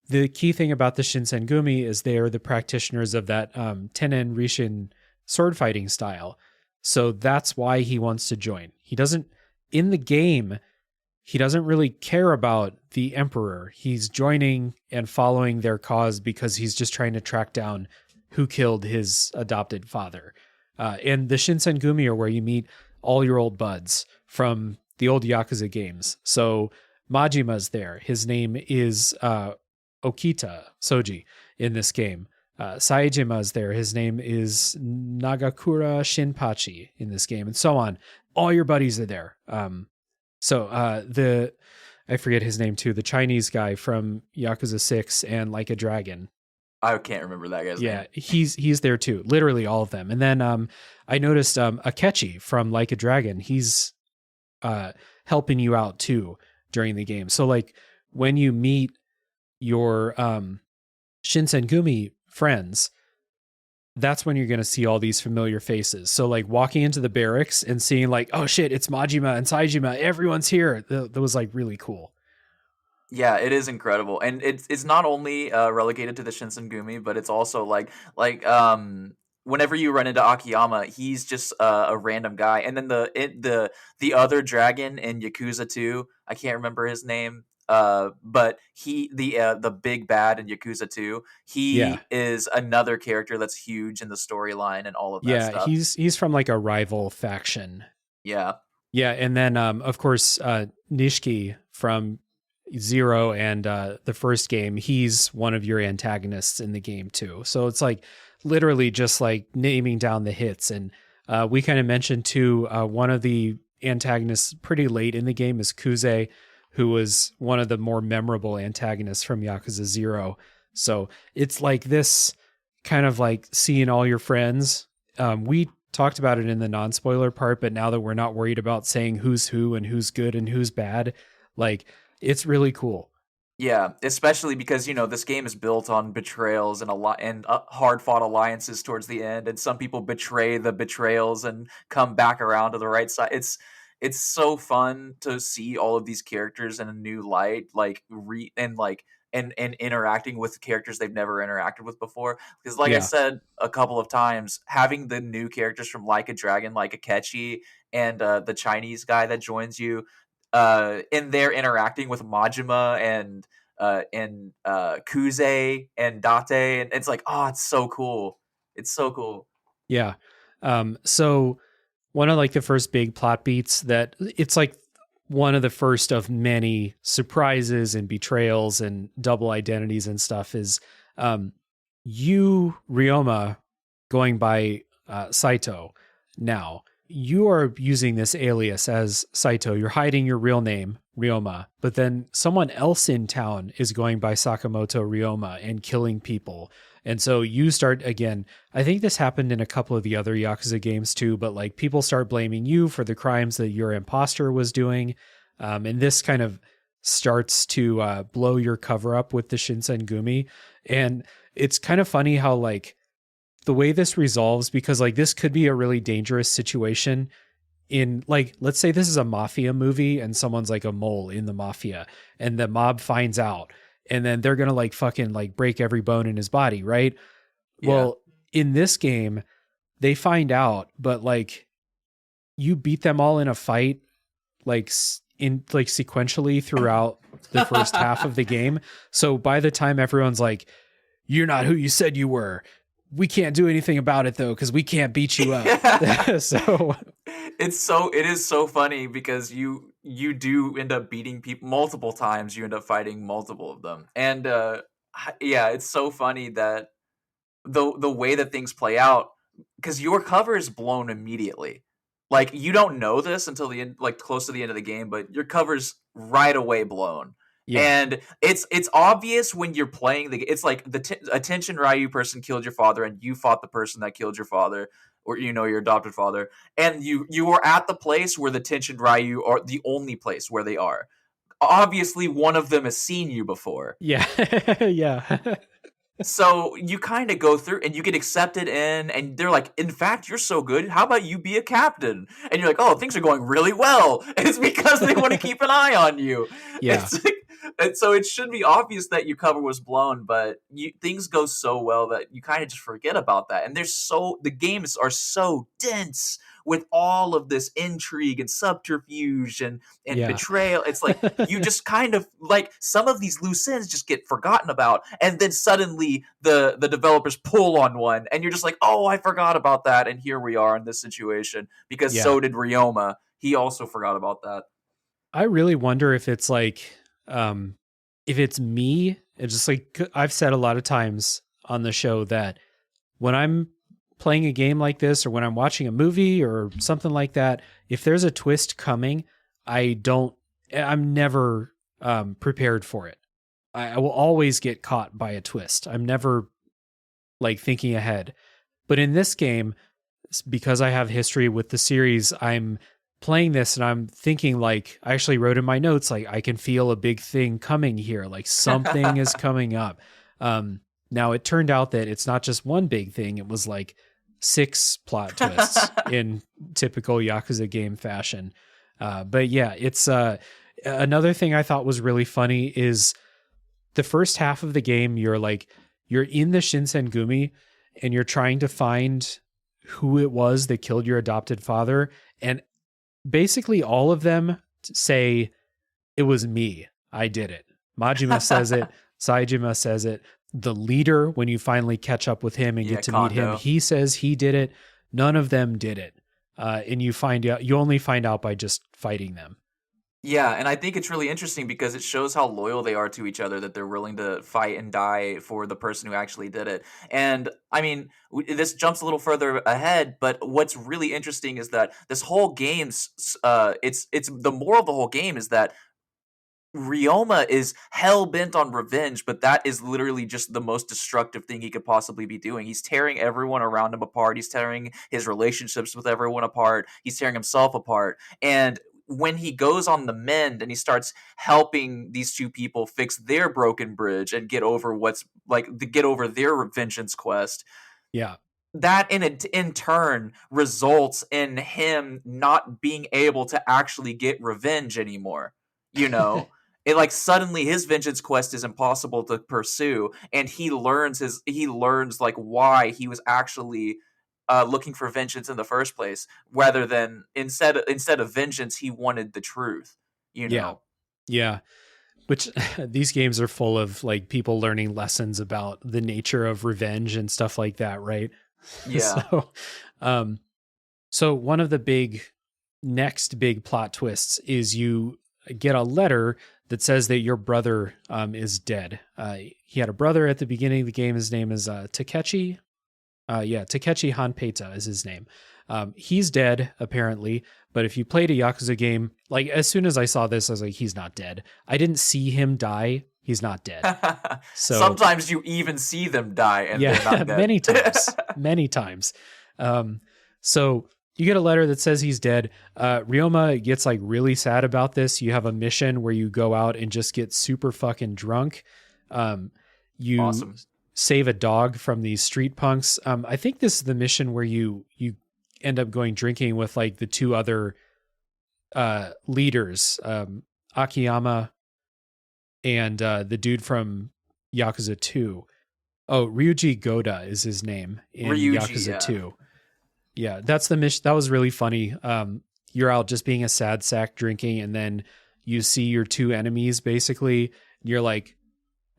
Speaker 1: the key thing about the Shinsengumi is they are the practitioners of that Tennen Rishin sword fighting style. So that's why he wants to join. He doesn't, in the game, he doesn't really care about the emperor. He's joining and following their cause because he's just trying to track down who killed his adopted father. And the Shinsengumi are where you meet all your old buds from the old Yakuza games. So Majima's there. His name is Okita Soji in this game. Saejima's there. His name is Nagakura Shinpachi in this game, and so on. All your buddies are there. I forget his name too, the Chinese guy from Yakuza 6 and Like a Dragon.
Speaker 2: I can't remember that guy's name.
Speaker 1: Yeah, he's there too. Literally all of them. And then I noticed Akechi from Like a Dragon. He's helping you out too during the game. So like when you meet your Shinsengumi friends, that's when you're going to see all these familiar faces. So like walking into the barracks and seeing like, oh shit, it's Majima and Saejima. Everyone's here. That was like really cool.
Speaker 2: Yeah, it is incredible. And it's not only relegated to the Shinsengumi, but it's also like whenever you run into Akiyama, he's just a random guy. And then the other dragon in Yakuza 2, I can't remember his name. But the big bad in Yakuza 2, he is another character that's huge in the storyline and all of that stuff.
Speaker 1: Yeah, he's from like a rival faction.
Speaker 2: Yeah.
Speaker 1: Yeah, and then of course Nishiki from Zero and the first game, he's one of your antagonists in the game too. So it's like literally just like naming down the hits. And we kind of mentioned too, one of the antagonists pretty late in the game is Kuze, who was one of the more memorable antagonists from Yakuza 0. So it's like this kind of like seeing all your friends. We talked about it in the non-spoiler part, but now that we're not worried about saying who's who and who's good and who's bad, like it's really cool.
Speaker 2: Yeah, especially because, this game is built on betrayals and hard-fought alliances towards the end, and some people betray the betrayals and come back around to the right side. It's so fun to see all of these characters in a new light, and interacting with characters they've never interacted with before. Because I said a couple of times, having the new characters from Like a Dragon, like Akechi, and the Chinese guy that joins you, in there interacting with Majima and Kuze and Date, and it's like, oh, it's so cool. It's so cool.
Speaker 1: Yeah. So one of like the first big plot beats that it's like one of the first of many surprises and betrayals and double identities and stuff is you, Ryoma, going by Saito now. You are using this alias as Saito. You're hiding your real name, Ryoma, but then someone else in town is going by Sakamoto Ryoma and killing people. And so you start again, I think this happened in a couple of the other Yakuza games too, but like people start blaming you for the crimes that your imposter was doing. And this kind of starts to blow your cover up with the Shinsengumi. And it's kind of funny how like the way this resolves, because like this could be a really dangerous situation in like, let's say this is a mafia movie and someone's like a mole in the mafia and the mob finds out and then they're going to like fucking like break every bone in his body. Right. Yeah. Well, in this game, they find out, but like you beat them all in a fight, like in like sequentially throughout the first half of the game. So by the time everyone's like, you're not who you said you were, we can't do anything about it though, because we can't beat you up. So
Speaker 2: it is so funny because you do end up beating people multiple times. You end up fighting multiple of them, and it's so funny that the way that things play out, because your cover is blown immediately. Like you don't know this until the end, like close to the end of the game, but your cover's right away blown. Yeah. And it's obvious when you're playing it's like attention Ryu person killed your father and you fought the person that killed your father, or your adopted father, and you are at the place where the Tenshin Ryu are the only place where they are. Obviously one of them has seen you before.
Speaker 1: Yeah. Yeah.
Speaker 2: So you kind of go through and you get accepted in, and they're like, in fact, you're so good. How about you be a captain? And you're like, oh, things are going really well. And it's because they want to keep an eye on you.
Speaker 1: Yeah.
Speaker 2: And so it should be obvious that your cover was blown, but things go so well that you kind of just forget about that. And the games are so dense with all of this intrigue and subterfuge and betrayal. It's like you just kind of like some of these loose ends just get forgotten about, and then suddenly the developers pull on one, and you're just like, oh, I forgot about that, and here we are in this situation because so did Ryoma. He also forgot about that.
Speaker 1: I really wonder if it's like, if it's me. It's just like I've said a lot of times on the show that when I'm playing a game like this, or when I'm watching a movie or something like that, if there's a twist coming, I'm never prepared for it. I will always get caught by a twist. I'm never like thinking ahead. But in this game, because I have history with the series, I'm playing this and I'm thinking, like, I actually wrote in my notes, like, I can feel a big thing coming here. Like something is coming up. Now it turned out that it's not just one big thing. It was like 6 plot twists in typical Yakuza game fashion. But yeah, it's another thing I thought was really funny is the first half of the game. You're in the Shinsengumi and you're trying to find who it was that killed your adopted father. And basically all of them say, it was me. I did it. Majima says it. Saejima says it. The leader, when you finally catch up with him and get to meet him, he says he did it. None of them did it. And you only find out by just fighting them.
Speaker 2: Yeah, and I think it's really interesting because it shows how loyal they are to each other, that they're willing to fight and die for the person who actually did it. And I mean, this jumps a little further ahead, but what's really interesting is that this whole game's it's the moral of the whole game is that Ryoma is hell-bent on revenge, but that is literally just the most destructive thing he could possibly be doing. He's tearing everyone around him apart. He's tearing his relationships with everyone apart. He's tearing himself apart. And when he goes on the mend and he starts helping these two people fix their broken bridge and get over their vengeance quest.
Speaker 1: Yeah.
Speaker 2: That in turn results in him not being able to actually get revenge anymore. You know? It like suddenly his vengeance quest is impossible to pursue, and he learns like why he was actually looking for vengeance in the first place, rather than instead of vengeance, he wanted the truth. You know?
Speaker 1: Yeah. Which these games are full of like people learning lessons about the nature of revenge and stuff like that, right?
Speaker 2: Yeah.
Speaker 1: So one of the next big plot twists is you get a letter that says that your brother is dead. He had a brother at the beginning of the game. His name is Takechi. Takechi Hanpeta is his name. He's dead, apparently. But if you played a Yakuza game, like as soon as I saw this, I was like, he's not dead. I didn't see him die. He's not dead. So
Speaker 2: sometimes you even see them die and they're not dead.
Speaker 1: many times. So you get a letter that says he's dead. Ryoma gets like really sad about this. You have a mission where you go out and just get super fucking drunk. You
Speaker 2: awesome.
Speaker 1: Save a dog from these street punks. I think this is the mission where you end up going drinking with like the 2 other leaders, Akiyama and the dude from Yakuza 2. Oh, Ryuji Goda is his name in Yakuza 2. Yeah, that's the mission. That was really funny. You're out just being a sad sack drinking, and then you see your 2 enemies basically. You're like,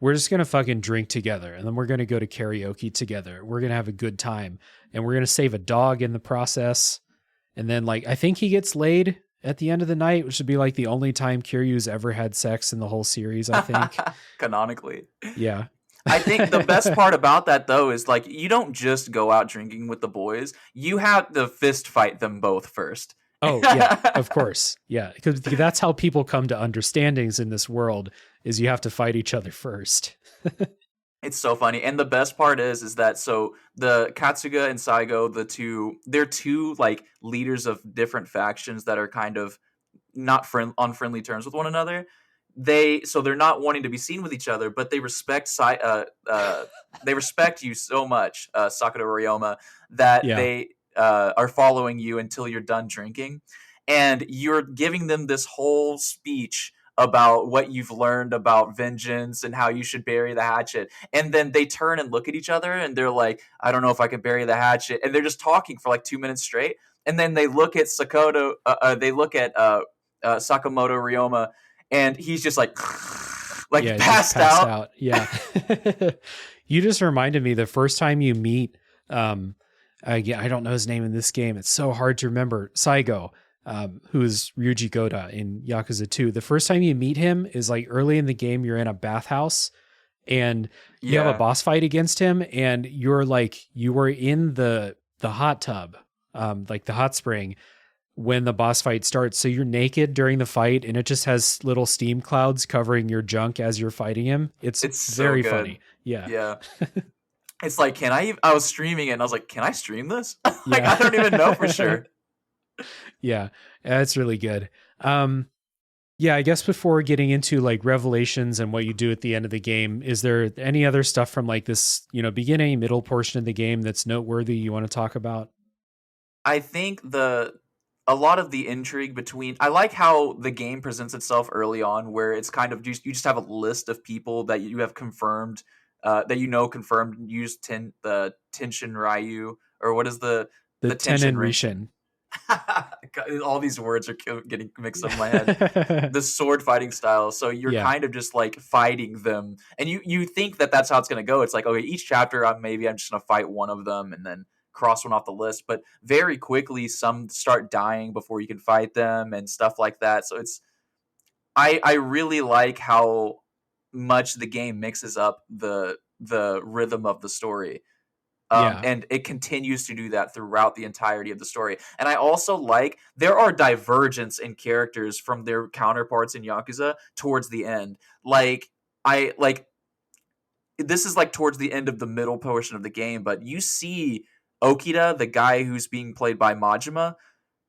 Speaker 1: we're just going to fucking drink together, and then we're going to go to karaoke together. We're going to have a good time, and we're going to save a dog in the process. And then like, I think he gets laid at the end of the night, which would be like the only time Kiryu's ever had sex in the whole series, I think.
Speaker 2: Canonically.
Speaker 1: Yeah.
Speaker 2: I think the best part about that, though, is like you don't just go out drinking with the boys. You have to fist fight them both first.
Speaker 1: Oh, yeah, of course. Yeah, because that's how people come to understandings in this world, is you have to fight each other first.
Speaker 2: It's so funny. And the best part is that so the Katsuga and Saigo, they're 2 like leaders of different factions that are kind of not on friendly terms with one another. They're not wanting to be seen with each other, but they respect you so much, Sakura Ryoma, that they are following you until you're done drinking, and you're giving them this whole speech about what you've learned about vengeance and how you should bury the hatchet. And then they turn and look at each other and they're like, I don't know if I can bury the hatchet. And they're just talking for like 2 minutes straight. And then they look at Sakamoto Ryoma, and he's just like
Speaker 1: yeah,
Speaker 2: passed out.
Speaker 1: Yeah. You just reminded me the first time you meet, I don't know his name in this game. It's so hard to remember. Saigo, who's Ryuji Goda in Yakuza 2. The first time you meet him is like early in the game. You're in a bathhouse and you have a boss fight against him, and you were in the hot tub, like the hot spring, when the boss fight starts. So you're naked during the fight, and it just has little steam clouds covering your junk as you're fighting him. It's very so funny. Yeah.
Speaker 2: Yeah. It's like, I was streaming it and I was like, can I stream this? Like, I don't even know for sure.
Speaker 1: Yeah. That's really good. Yeah, I guess before getting into like revelations and what you do at the end of the game, is there any other stuff from like this, beginning, middle portion of the game that's noteworthy you want to talk about?
Speaker 2: I think a lot of the intrigue between, I like how the game presents itself early on, where it's kind of just, you just have a list of people that you have confirmed, confirmed use the Tenshin Ryu, or what is the
Speaker 1: Tenin Rishin.
Speaker 2: All these words are getting mixed up in my head. The sword fighting style. So you're kind of just like fighting them, and you think that that's how it's going to go. It's like, okay, each chapter, I'm just going to fight one of them and then cross one off the list. But very quickly, some start dying before you can fight them and stuff like that. So I really like how much the game mixes up the rhythm of the story. And it continues to do that throughout the entirety of the story. And I also like, there are divergence in characters from their counterparts in Yakuza towards the end. This is like towards the end of the middle portion of the game, but you see Okita, the guy who's being played by Majima,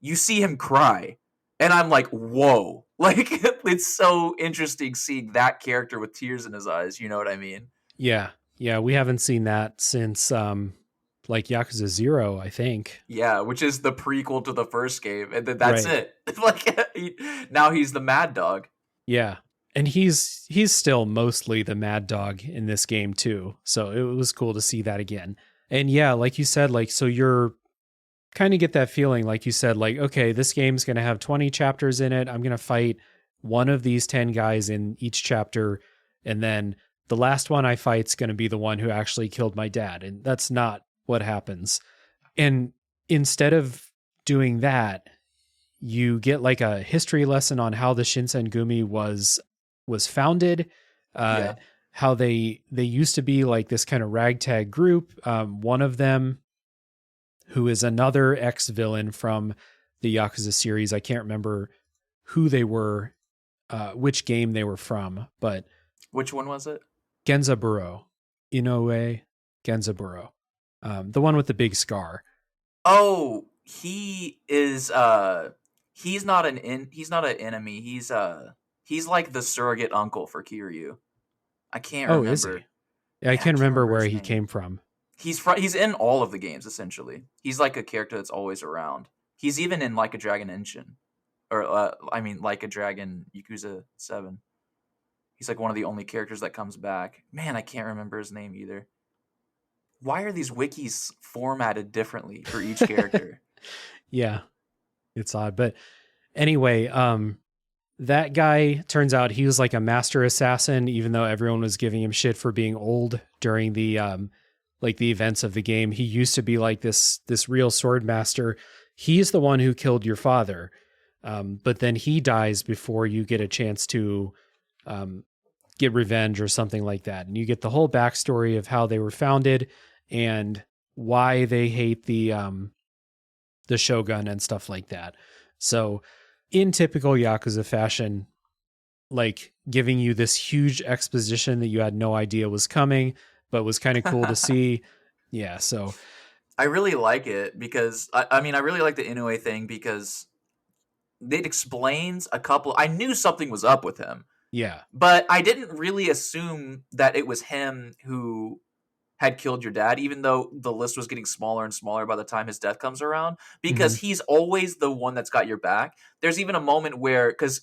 Speaker 2: you see him cry. And I'm like, whoa. Like, it's so interesting seeing that character with tears in his eyes. You know what I mean?
Speaker 1: Yeah. Yeah, we haven't seen that since like Yakuza 0, I think.
Speaker 2: Yeah, which is the prequel to the first game, and then that's it. Like, now he's the Mad Dog.
Speaker 1: Yeah, and he's still mostly the Mad Dog in this game too. So it was cool to see that again. And yeah, like you said, like, so you're kind of get that feeling, like you said, like, okay, this game's going to have 20 chapters in it. I'm going to fight one of these 10 guys in each chapter, and then the last one I fight's going to be the one who actually killed my dad. And that's not what happens. And instead of doing that, you get like a history lesson on how the Shinsengumi was founded, how they used to be like this kind of ragtag group. One of them, who is another ex-villain from the Yakuza series, I can't remember who they were, which game they were from, but...
Speaker 2: Which one was it?
Speaker 1: Genzaburo. Inoue Genzaburo. The one with the big scar.
Speaker 2: Oh, he is he's not an enemy. He's like the surrogate uncle for Kiryu. I can't remember.
Speaker 1: Oh, is he? Yeah, I can't remember where he came from.
Speaker 2: He's in all of the games essentially. He's like a character that's always around. He's even in Like a Dragon Ishin, or Like a Dragon Yakuza 7. He's like one of the only characters that comes back. Man, I can't remember his name either. Why are these wikis formatted differently for each character?
Speaker 1: Yeah, it's odd. But anyway, that guy, turns out he was like a master assassin, even though everyone was giving him shit for being old during the the events of the game. He used to be like this real sword master. He's the one who killed your father. But then he dies before you get a chance to get revenge or something like that. And you get the whole backstory of how they were founded and why they hate the Shogun and stuff like that. So in typical Yakuza fashion, like giving you this huge exposition that you had no idea was coming, but was kind of cool to see. Yeah. So
Speaker 2: I really like it because I really like the Inoue thing because it explains a couple. I knew something was up with him.
Speaker 1: Yeah.
Speaker 2: But I didn't really assume that it was him who had killed your dad, even though the list was getting smaller and smaller by the time his death comes around, because he's always the one that's got your back. There's even a moment where, because,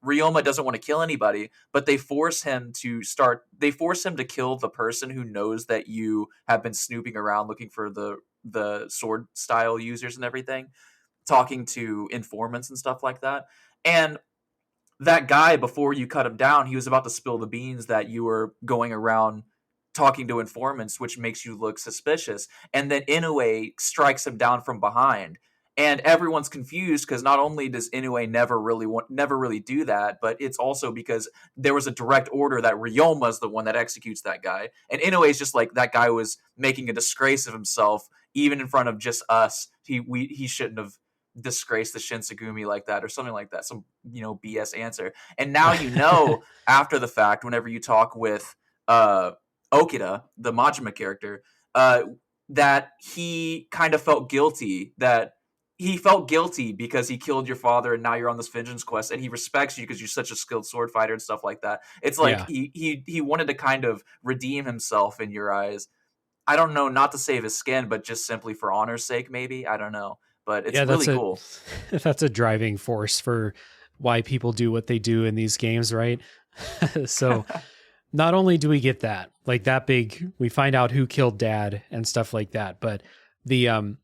Speaker 2: Ryoma doesn't want to kill anybody, but they force him to kill the person who knows that you have been snooping around looking for the sword style users and everything, talking to informants and stuff like that. And that guy, before you cut him down, he was about to spill the beans that you were going around talking to informants, which makes you look suspicious. And then Inoue strikes him down from behind. And everyone's confused because not only does Inoue never really do that, but it's also because there was a direct order that Ryoma's the one that executes that guy. And Inoue's just like, that guy was making a disgrace of himself, even in front of just us. He shouldn't have disgraced the Shinsegumi like that, or something like that. Some BS answer. And now after the fact, whenever you talk with Okita, the Majima character, that he kind of felt guilty because he killed your father, and now you're on this vengeance quest, and he respects you because you're such a skilled sword fighter and stuff like that. It's like he wanted to kind of redeem himself in your eyes. I don't know, not to save his skin, but just simply for honor's sake, maybe. I don't know. But it's really cool.
Speaker 1: That's a driving force for why people do what they do in these games, right? So not only do we get that, like that big, we find out who killed dad and stuff like that, but the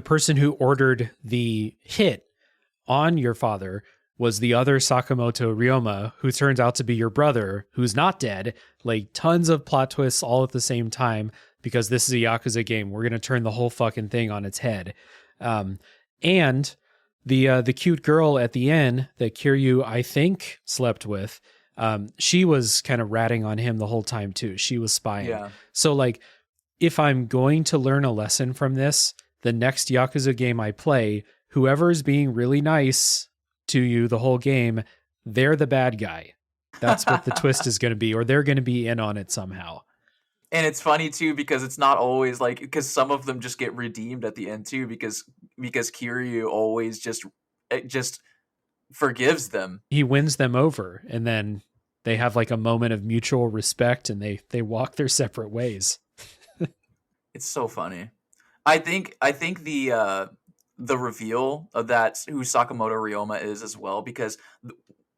Speaker 1: person who ordered the hit on your father was the other Sakamoto Ryoma, who turns out to be your brother, who's not dead. Like tons of plot twists all at the same time, because this is a Yakuza game. We're going to turn the whole fucking thing on its head. And the cute girl at the end that Kiryu, I think, slept with, she was kind of ratting on him the whole time too. She was spying. Yeah. So like, if I'm going to learn a lesson from this, the next Yakuza game I play, whoever is being really nice to you the whole game, they're the bad guy. That's what the twist is going to be, or they're going to be in on it somehow.
Speaker 2: And it's funny too, because it's not always like, because some of them just get redeemed at the end too, because Kiryu always just forgives them.
Speaker 1: He wins them over, and then they have like a moment of mutual respect, and they walk their separate ways.
Speaker 2: It's so funny. I think the reveal of that, who Sakamoto Ryoma is as well, because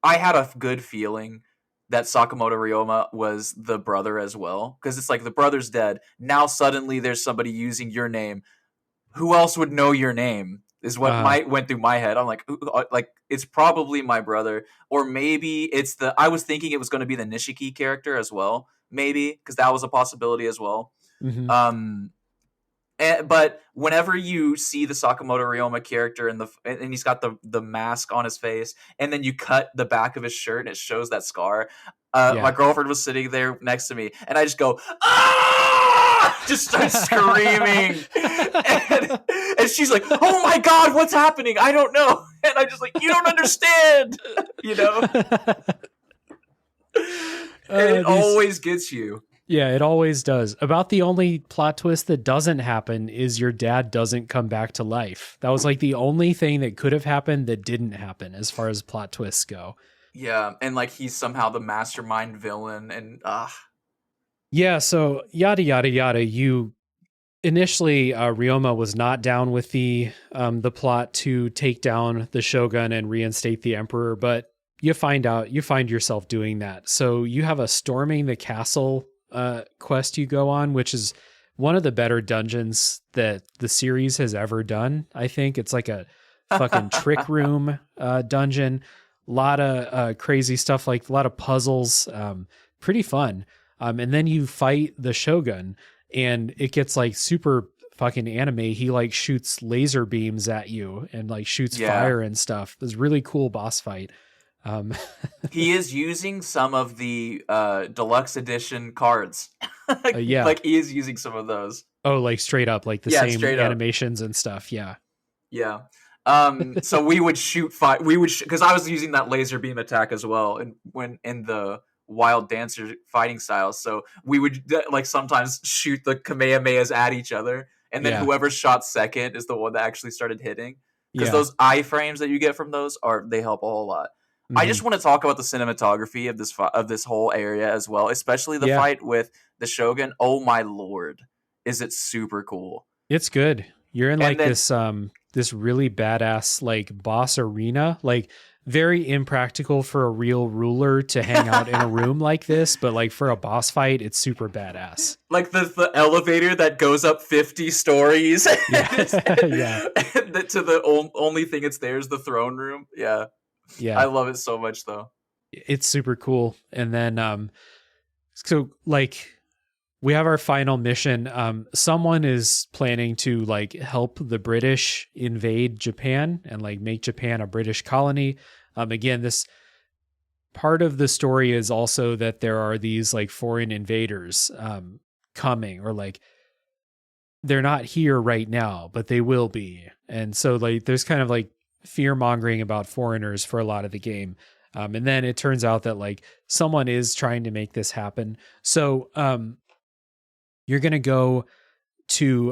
Speaker 2: I had a good feeling that Sakamoto Ryoma was the brother as well, because it's like the brother's dead. Now suddenly there's somebody using your name. Who else would know your name? Is what went through my head. I'm like it's probably my brother, or maybe I was thinking it was going to be the Nishiki character as well, maybe, because that was a possibility as well. Mm-hmm. But whenever you see the Sakamoto Ryoma character and he's got the mask on his face, and then you cut the back of his shirt and it shows that scar, my girlfriend was sitting there next to me, and I just go, ah! Just start screaming, and she's like, "Oh my god, what's happening? I don't know." And I'm just like, "You don't understand," And it always gets you.
Speaker 1: Yeah, it always does. About the only plot twist that doesn't happen is your dad doesn't come back to life. That was like the only thing that could have happened that didn't happen as far as plot twists go.
Speaker 2: Yeah, and like he's somehow the mastermind villain, and
Speaker 1: Yeah, so yada yada yada. You initially Ryoma was not down with the plot to take down the shogun and reinstate the emperor, but you find yourself doing that. So you have a storming the castle quest you go on, which is one of the better dungeons that the series has ever done. I think it's like a fucking trick room dungeon, a lot of crazy stuff, like a lot of puzzles, pretty fun. And then you fight the shogun, and it gets like super fucking anime. He like shoots laser beams at you and like shoots fire and stuff. It's a really cool boss fight.
Speaker 2: He is using some of the deluxe edition cards. Like he is using some of those.
Speaker 1: Oh, like straight up, like the same animations and stuff. Yeah.
Speaker 2: So we would shoot fire. Because I was using that laser beam attack as well, and when in the Wild Dancer fighting styles. So we would like sometimes shoot the Kamehamehas at each other, and then whoever shot second is the one that actually started hitting. Because those iframes that you get from those they help a whole lot. I just want to talk about the cinematography of this whole area as well, especially the fight with the Shogun. Oh my lord, is it super cool?
Speaker 1: It's good. You're in
Speaker 2: And then-
Speaker 1: this really badass like boss arena, like very impractical for a real ruler to hang out in a room like this, but like for a boss fight, it's super badass.
Speaker 2: Like the elevator that goes up 50 stories.
Speaker 1: Yeah.
Speaker 2: To the only thing it's there is the throne room. Yeah. I love it so much though.
Speaker 1: It's super cool. And then so like we have our final mission. Someone is planning to like help the British invade Japan and like make Japan a British colony. Again, this part of the story is also that there are these like foreign invaders coming, or like they're not here right now, but they will be. And so like there's kind of like fear mongering about foreigners for a lot of the game. And then it turns out that like someone is trying to make this happen. So you're going to go to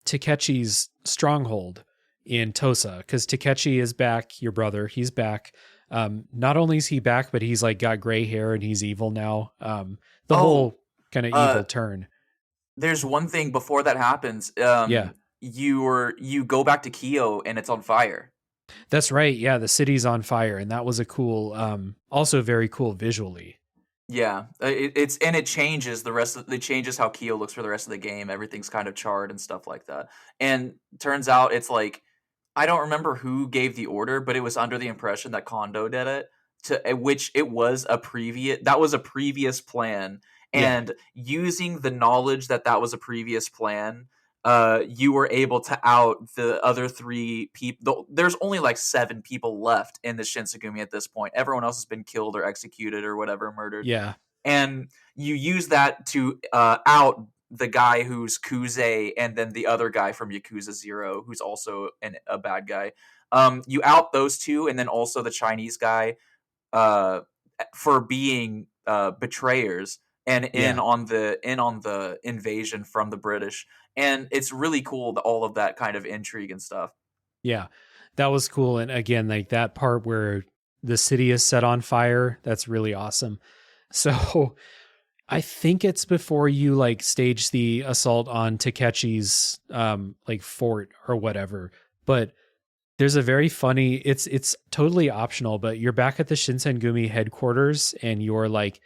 Speaker 1: Takechi's stronghold in Tosa, because Takechi is back, your brother. He's back. Not only is he back, but he's like got gray hair and he's evil now. The whole kind of evil turn.
Speaker 2: There's one thing before that happens. You go back to Kyo and it's on fire.
Speaker 1: That's right. Yeah, the city's on fire, and that was a cool, also very cool visually.
Speaker 2: Yeah, it changes it changes how Kyo looks for the rest of the game. Everything's kind of charred and stuff like that. And turns out it's like, I don't remember who gave the order, but it was under the impression that Kondo did it, which it was a previous plan. And using the knowledge that was a previous plan, you were able to out the other 3 people. There's only like 7 people left in the Shinsengumi at this point. Everyone else has been killed or executed or whatever, murdered.
Speaker 1: Yeah.
Speaker 2: And you use that to out the guy who's Kuze, and then the other guy from Yakuza 0, who's also a bad guy. You out those 2, and then also the Chinese guy for being betrayers and in on the invasion from the British. And it's really cool, all of that kind of intrigue and stuff.
Speaker 1: Yeah, that was cool. And again, like that part where the city is set on fire, that's really awesome. So I think it's before you like stage the assault on Takechi's like fort or whatever. But there's a very funny, it's totally optional, but you're back at the Shinsengumi headquarters and you're like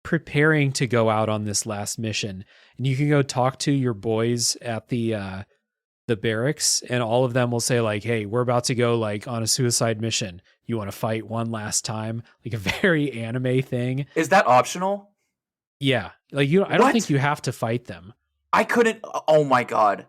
Speaker 1: preparing to go out on this last mission, and you can go talk to your boys at the barracks, and all of them will say like, hey, we're about to go like on a suicide mission. You want to fight one last time? Like a very anime thing.
Speaker 2: Is that optional?
Speaker 1: Yeah. Like I don't think you have to fight them.
Speaker 2: I couldn't. Oh my God.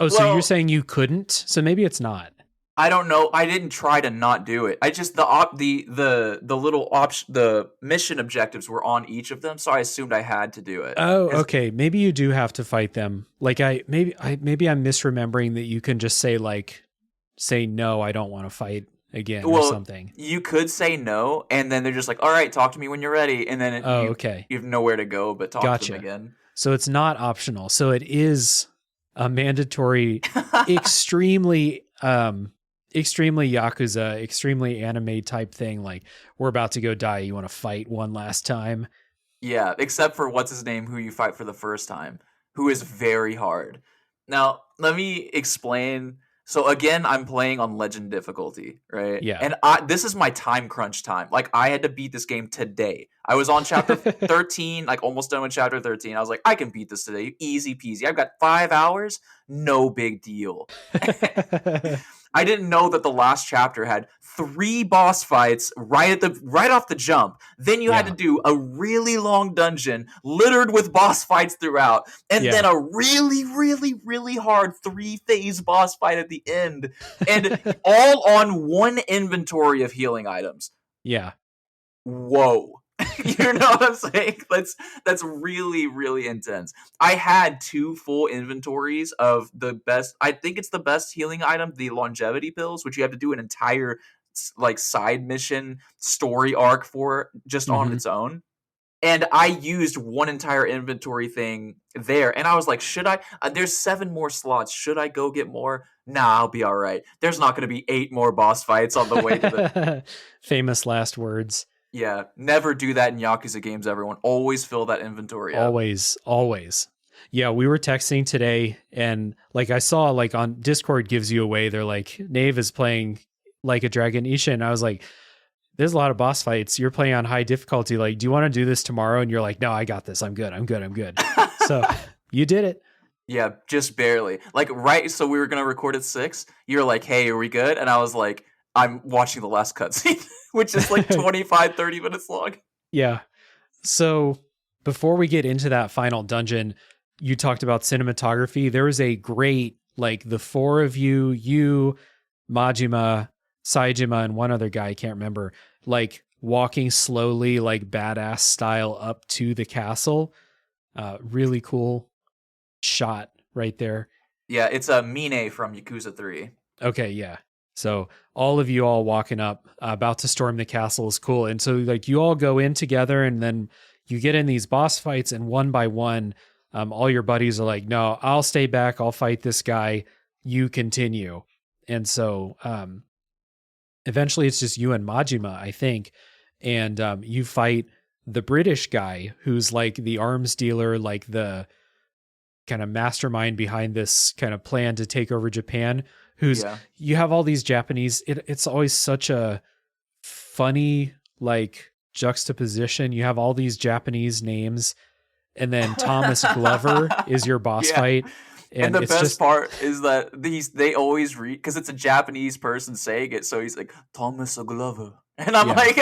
Speaker 1: So you're saying you couldn't? So maybe it's not.
Speaker 2: I don't know. I didn't try to not do it. I just the mission objectives were on each of them, so I assumed I had to do it.
Speaker 1: Oh, okay. Maybe you do have to fight them. Like maybe I'm misremembering that you can just say no, I don't want to fight again or something.
Speaker 2: You could say no, and then they're just like, all right, talk to me when you're ready, and then
Speaker 1: okay.
Speaker 2: You have nowhere to go but talk to them again.
Speaker 1: So it's not optional. So it is a mandatory, extremely Yakuza, extremely anime type thing. Like, we're about to go die. You want to fight one last time?
Speaker 2: Yeah, except for what's his name, who you fight for the first time, who is very hard. Now, let me explain. So again, I'm playing on legend difficulty, right?
Speaker 1: Yeah.
Speaker 2: And this is my time crunch time. Like, I had to beat this game today. I was on chapter 13, like almost done with chapter 13. I was like, I can beat this today. Easy peasy. I've got 5 hours. No big deal. I didn't know that the last chapter had 3 boss fights right off the jump. Then you had to do a really long dungeon littered with boss fights throughout, and then a really, really, really hard 3-phase boss fight at the end, and all on one inventory of healing items.
Speaker 1: Yeah.
Speaker 2: Whoa. You know what I'm saying? That's really, really intense. I had 2 full inventories of the best. I think it's the best healing item, the longevity pills, which you have to do an entire like side mission story arc for just on its own. And I used one entire inventory thing there, and I was like, should I? There's 7 more slots. Should I go get more? nah, I'll be all right. There's not going to be 8 more boss fights on the way to the...
Speaker 1: Famous last words.
Speaker 2: Yeah, never do that in Yakuza games, everyone. Always fill that inventory up.
Speaker 1: Always. Yeah, we were texting today, and like I saw like on Discord gives you away. They're like, Nave is playing Like a Dragon Ishin. I was like, there's a lot of boss fights. You're playing on high difficulty. Like, do you want to do this tomorrow? And you're like, no, I got this. I'm good. So you did it.
Speaker 2: Yeah, just barely. Like, right, so we were going to record at 6. You're like, hey, are we good? And I was like, I'm watching the last cutscene, which is like 25, 30 minutes long.
Speaker 1: Yeah. So before we get into that final dungeon, you talked about cinematography. There was a great, like the 4 of you, Majima, Saejima, and one other guy, I can't remember, like walking slowly, like badass style up to the castle. Really cool shot right there.
Speaker 2: Yeah, it's a Mine from Yakuza 3.
Speaker 1: Okay, yeah. So all of you all walking up, about to storm the castle is cool. And so like you all go in together, and then you get in these boss fights, and one by one, all your buddies are like, no, I'll stay back. I'll fight this guy. You continue. And so eventually it's just you and Majima, I think. And you fight the British guy who's like the arms dealer, like the kind of mastermind behind this kind of plan to take over Japan, who's, you have all these Japanese, it's always such a funny, like juxtaposition. You have all these Japanese names, and then Thomas Glover is your boss fight.
Speaker 2: And the best part is that they always read, because it's a Japanese person saying it, so he's like, Thomas Glover. And I'm like,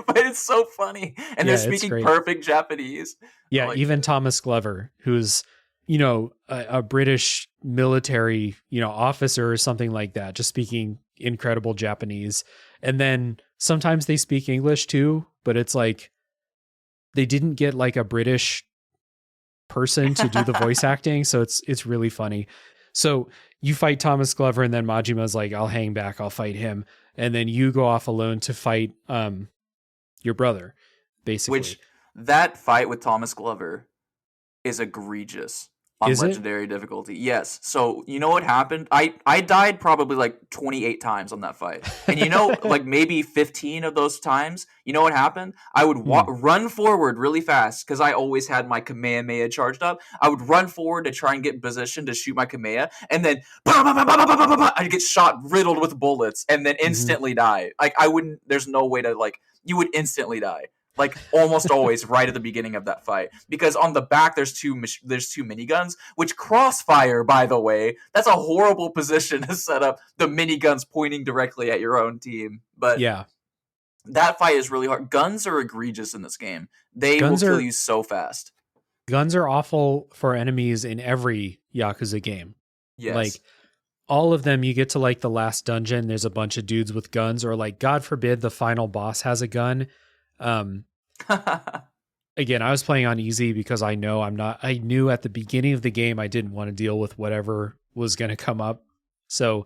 Speaker 2: but it's so funny. And they're speaking perfect Japanese.
Speaker 1: Yeah, like, even Thomas Glover, who's, you know, a British military, you know, officer or something like that, just speaking incredible Japanese. And then sometimes they speak English too, but it's like they didn't get like a British person to do the voice acting, so it's really funny. So you fight Thomas Glover, and then Majima's like, I'll hang back, I'll fight him, and then you go off alone to fight your brother, basically.
Speaker 2: Which, that fight with Thomas Glover is egregious on legendary difficulty. Yes. So you know what happened? I died probably like 28 times on that fight. And you know, like maybe 15 of those times, you know what happened? I would run forward really fast, because I always had my Kamehameha charged up. I would run forward to try and get in position to shoot my Kamehameha, and then I'd get shot, riddled with bullets, and then instantly die. Like, there's no way to, like, you would instantly die. Like, almost always right at the beginning of that fight, because on the back there's two miniguns, which crossfire, by the way. That's a horrible position to set up the miniguns pointing directly at your own team. But yeah, that fight is really hard. Guns are egregious in this game. They will kill you so fast.
Speaker 1: Guns are awful for enemies in every Yakuza game.
Speaker 2: Yes.
Speaker 1: Like, all of them, you get to like the last dungeon, there's a bunch of dudes with guns, or like, God forbid, the final boss has a gun. Again, I was playing on easy because I knew at the beginning of the game I didn't want to deal with whatever was going to come up. So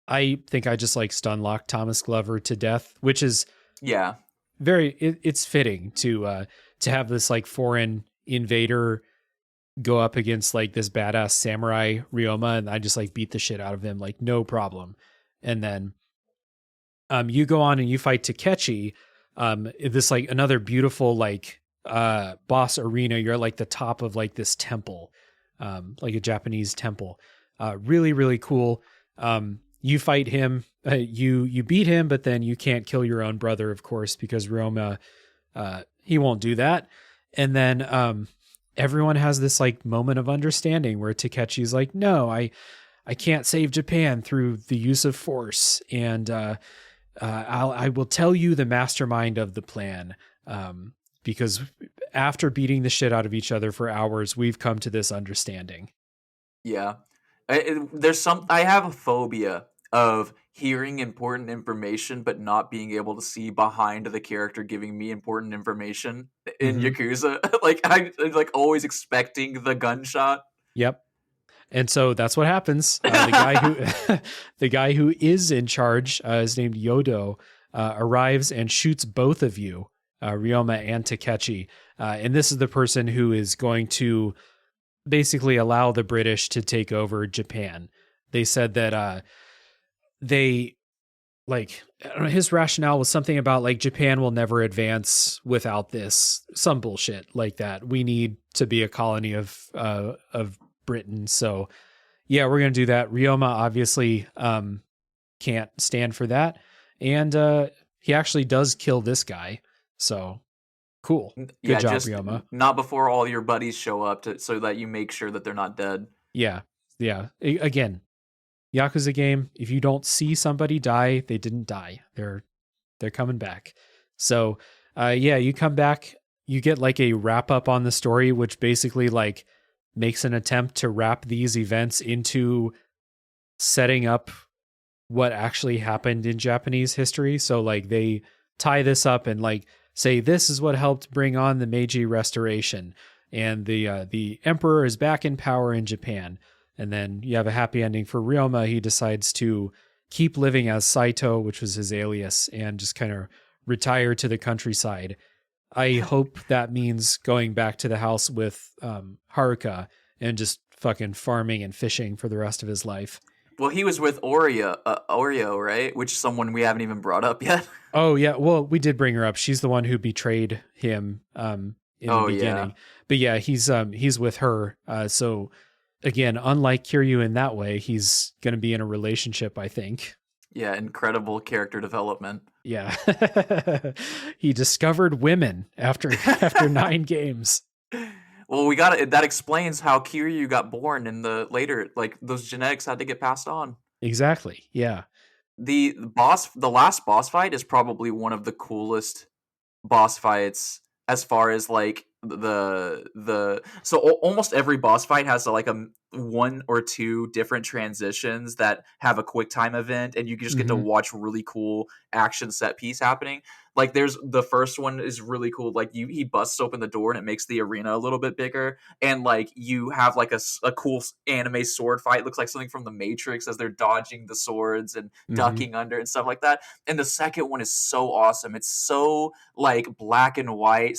Speaker 1: I think I just like stun locked Thomas Glover to death, which is it's fitting to have this like foreign invader go up against like this badass samurai Ryoma, and I just like beat the shit out of him, like no problem. And then you go on and you fight Takechi. This like another beautiful like boss arena. You're at like the top of like this temple, like a Japanese temple. Really, really cool. You fight him, you beat him, but then you can't kill your own brother, of course, because Ryoma, he won't do that. And then everyone has this like moment of understanding where Takechi's like, no, I can't save Japan through the use of force, and I will tell you the mastermind of the plan, because after beating the shit out of each other for hours, we've come to this understanding.
Speaker 2: Yeah. I have a phobia of hearing important information but not being able to see behind the character giving me important information in Yakuza. Like, I'm like always expecting the gunshot.
Speaker 1: Yep. And so that's what happens. The guy who is in charge is named Yodo, arrives and shoots both of you, Ryoma and Takechi. And this is the person who is going to basically allow the British to take over Japan. they said that they like, I don't know, his rationale was something about like Japan will never advance without this, some bullshit like that. We need to be a colony of Britain. So yeah, we're going to do that. Ryoma obviously can't stand for that. And he actually does kill this guy. So cool. Good job, Ryoma.
Speaker 2: Not before all your buddies show up so that you make sure that they're not dead.
Speaker 1: Yeah. Yeah. Again, Yakuza game, if you don't see somebody die, they didn't die. They're coming back. So yeah, you come back, you get like a wrap up on the story, which basically like makes an attempt to wrap these events into setting up what actually happened in Japanese history. So like they tie this up and like say this is what helped bring on the Meiji Restoration, and the emperor is back in power in Japan. And then you have a happy ending for Ryoma. He decides to keep living as Saito, which was his alias, and just kind of retire to the countryside. I hope that means going back to the house with Haruka and just fucking farming and fishing for the rest of his life.
Speaker 2: Well, he was with Oreo, right? Which is someone we haven't even brought up yet.
Speaker 1: Oh, yeah. Well, we did bring her up. She's the one who betrayed him in the beginning. Yeah. But yeah, he's with her. So again, unlike Kiryu in that way, he's going to be in a relationship, I think.
Speaker 2: Yeah, incredible character development.
Speaker 1: Yeah. He discovered women after 9 games.
Speaker 2: Well, that explains how Kiryu got born in the later, like those genetics had to get passed on.
Speaker 1: Exactly. Yeah.
Speaker 2: The last boss fight is probably one of the coolest boss fights as far as like so almost every boss fight has like a 1 or 2 different transitions that have a quick time event, and you just get to watch really cool action set piece happening. Like there's the first one is really cool. Like he busts open the door and it makes the arena a little bit bigger, and like you have like a cool anime sword fight. It looks like something from the Matrix as they're dodging the swords and ducking under and stuff like that. And the second one is so awesome. It's so like black and white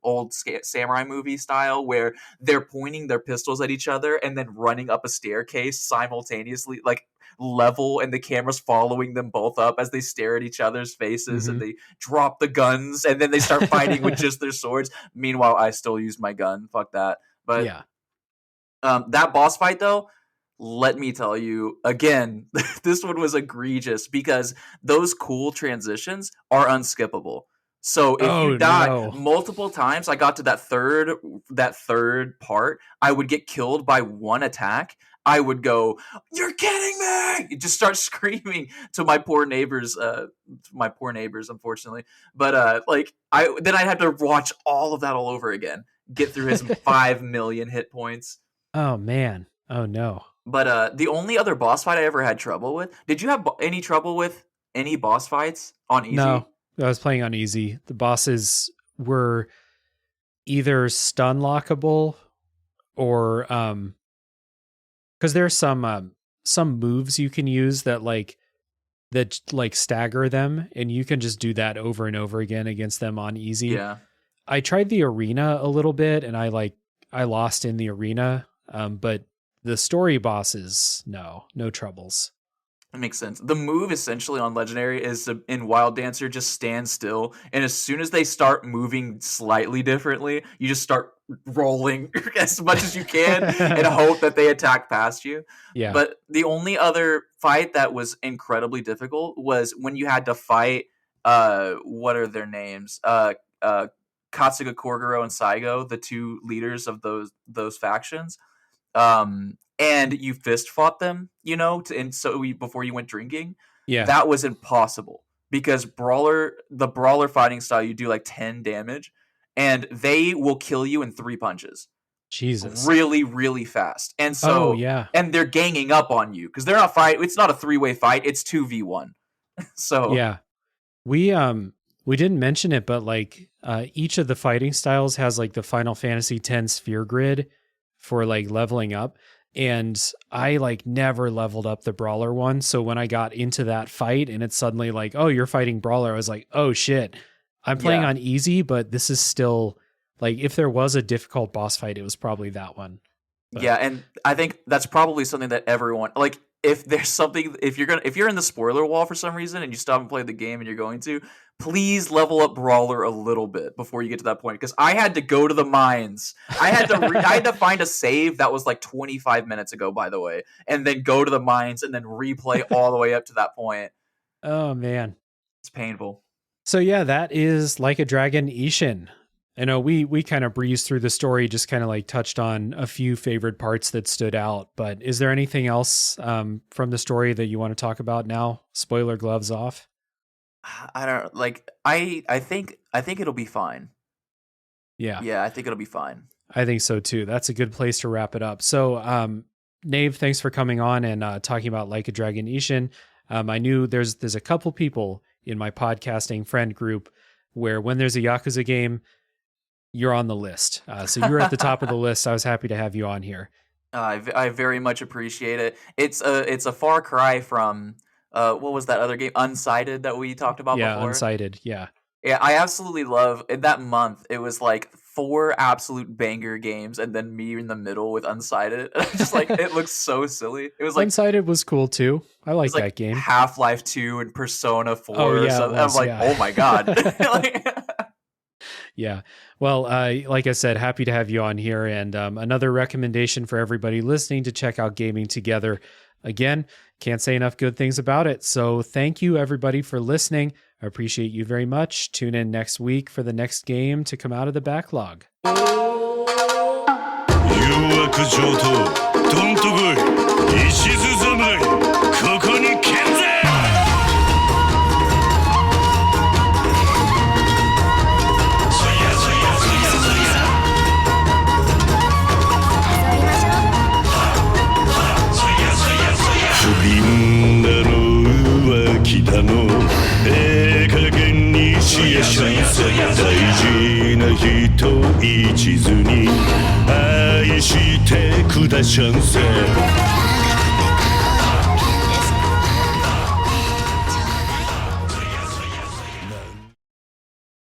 Speaker 2: old samurai movie style, where they're pointing their pistols at each other and then running up a staircase simultaneously, like level, and the camera's following them both up as they stare at each other's faces, and they drop the guns and then they start fighting with just their swords. Meanwhile, I still use my gun. Fuck that. But yeah, that boss fight though, let me tell you again, this one was egregious because those cool transitions are unskippable. So if you die multiple times, I got to that third part, I would get killed by one attack. I would go, "You're kidding me!" Just start screaming to my poor neighbors, unfortunately. But then I'd have to watch all of that all over again, get through his 5 million hit points.
Speaker 1: Oh man. Oh no.
Speaker 2: But the only other boss fight I ever had trouble with. Did you have any trouble with any boss fights on easy?
Speaker 1: No. I was playing on easy. The bosses were either stun lockable or because there's some moves you can use that stagger them, and you can just do that over and over again against them on easy.
Speaker 2: Yeah.
Speaker 1: I tried the arena a little bit and I lost in the arena. But the story bosses, no troubles.
Speaker 2: That makes sense. The move essentially on Legendary is in Wild Dancer, just stand still. And as soon as they start moving slightly differently, you just start rolling as much as you can and hope that they attack past you.
Speaker 1: Yeah.
Speaker 2: But the only other fight that was incredibly difficult was when you had to fight, what are their names? Katsuga Korgoro and Saigo, the 2 leaders of those factions. And you fist fought them, before you went drinking.
Speaker 1: Yeah,
Speaker 2: that was impossible because the brawler fighting style, you do like 10 damage, and they will kill you in 3 punches.
Speaker 1: Jesus,
Speaker 2: really, really fast. And so, and they're ganging up on you because they're not fighting. It's not a 3-way fight; it's 2v1. So
Speaker 1: yeah, we didn't mention it, but each of the fighting styles has like the Final Fantasy X sphere grid for like leveling up. And I never leveled up the brawler one. So when I got into that fight and it's suddenly like, oh, you're fighting brawler, I was like, oh shit, I'm playing on easy, but this is still if there was a difficult boss fight, it was probably that one. But.
Speaker 2: Yeah, and I think that's probably something that everyone like. If there's something, if you're in the spoiler wall for some reason and you stop and play the game and you're going to, please level up Brawler a little bit before you get to that point. Because I had to go to the mines. I had to find a save that was like 25 minutes ago, by the way, and then go to the mines and then replay all the way up to that point.
Speaker 1: Oh man,
Speaker 2: it's painful.
Speaker 1: So yeah, that is Like a Dragon Ishin. I know we kind of breezed through the story, just kind of like touched on a few favorite parts that stood out. But is there anything else from the story that you want to talk about now? Spoiler gloves off.
Speaker 2: I don't like. I think it'll be fine.
Speaker 1: Yeah,
Speaker 2: I think it'll be fine.
Speaker 1: I think so too. That's a good place to wrap it up. So, Nave, thanks for coming on and talking about Like a Dragon Ishin. I knew there's a couple people in my podcasting friend group where when there's a Yakuza game, you're on the list. So you're at the top of the list. I was happy to have you on here.
Speaker 2: I very much appreciate it. It's a far cry from what was that other game, Untitled, that we talked about before?
Speaker 1: Yeah, Untitled. Yeah.
Speaker 2: Yeah, I absolutely love in that month. It was like 4 absolute banger games, and then me in the middle with Untitled. Just like it looks so silly. It was like
Speaker 1: Untitled was cool too. I like that game.
Speaker 2: Half-Life 2 and Persona 4.
Speaker 1: Oh yeah,
Speaker 2: I was like, oh my god.
Speaker 1: Yeah. Well, like I said, happy to have you on here. And another recommendation for everybody listening to check out Gaming Together. Again, can't say enough good things about it. So thank you, everybody, for listening. I appreciate you very much. Tune in next week for the next game to come out of the backlog.
Speaker 3: 北のええ加減にしやしゃんせ大事な人一途に愛してくだしゃんせ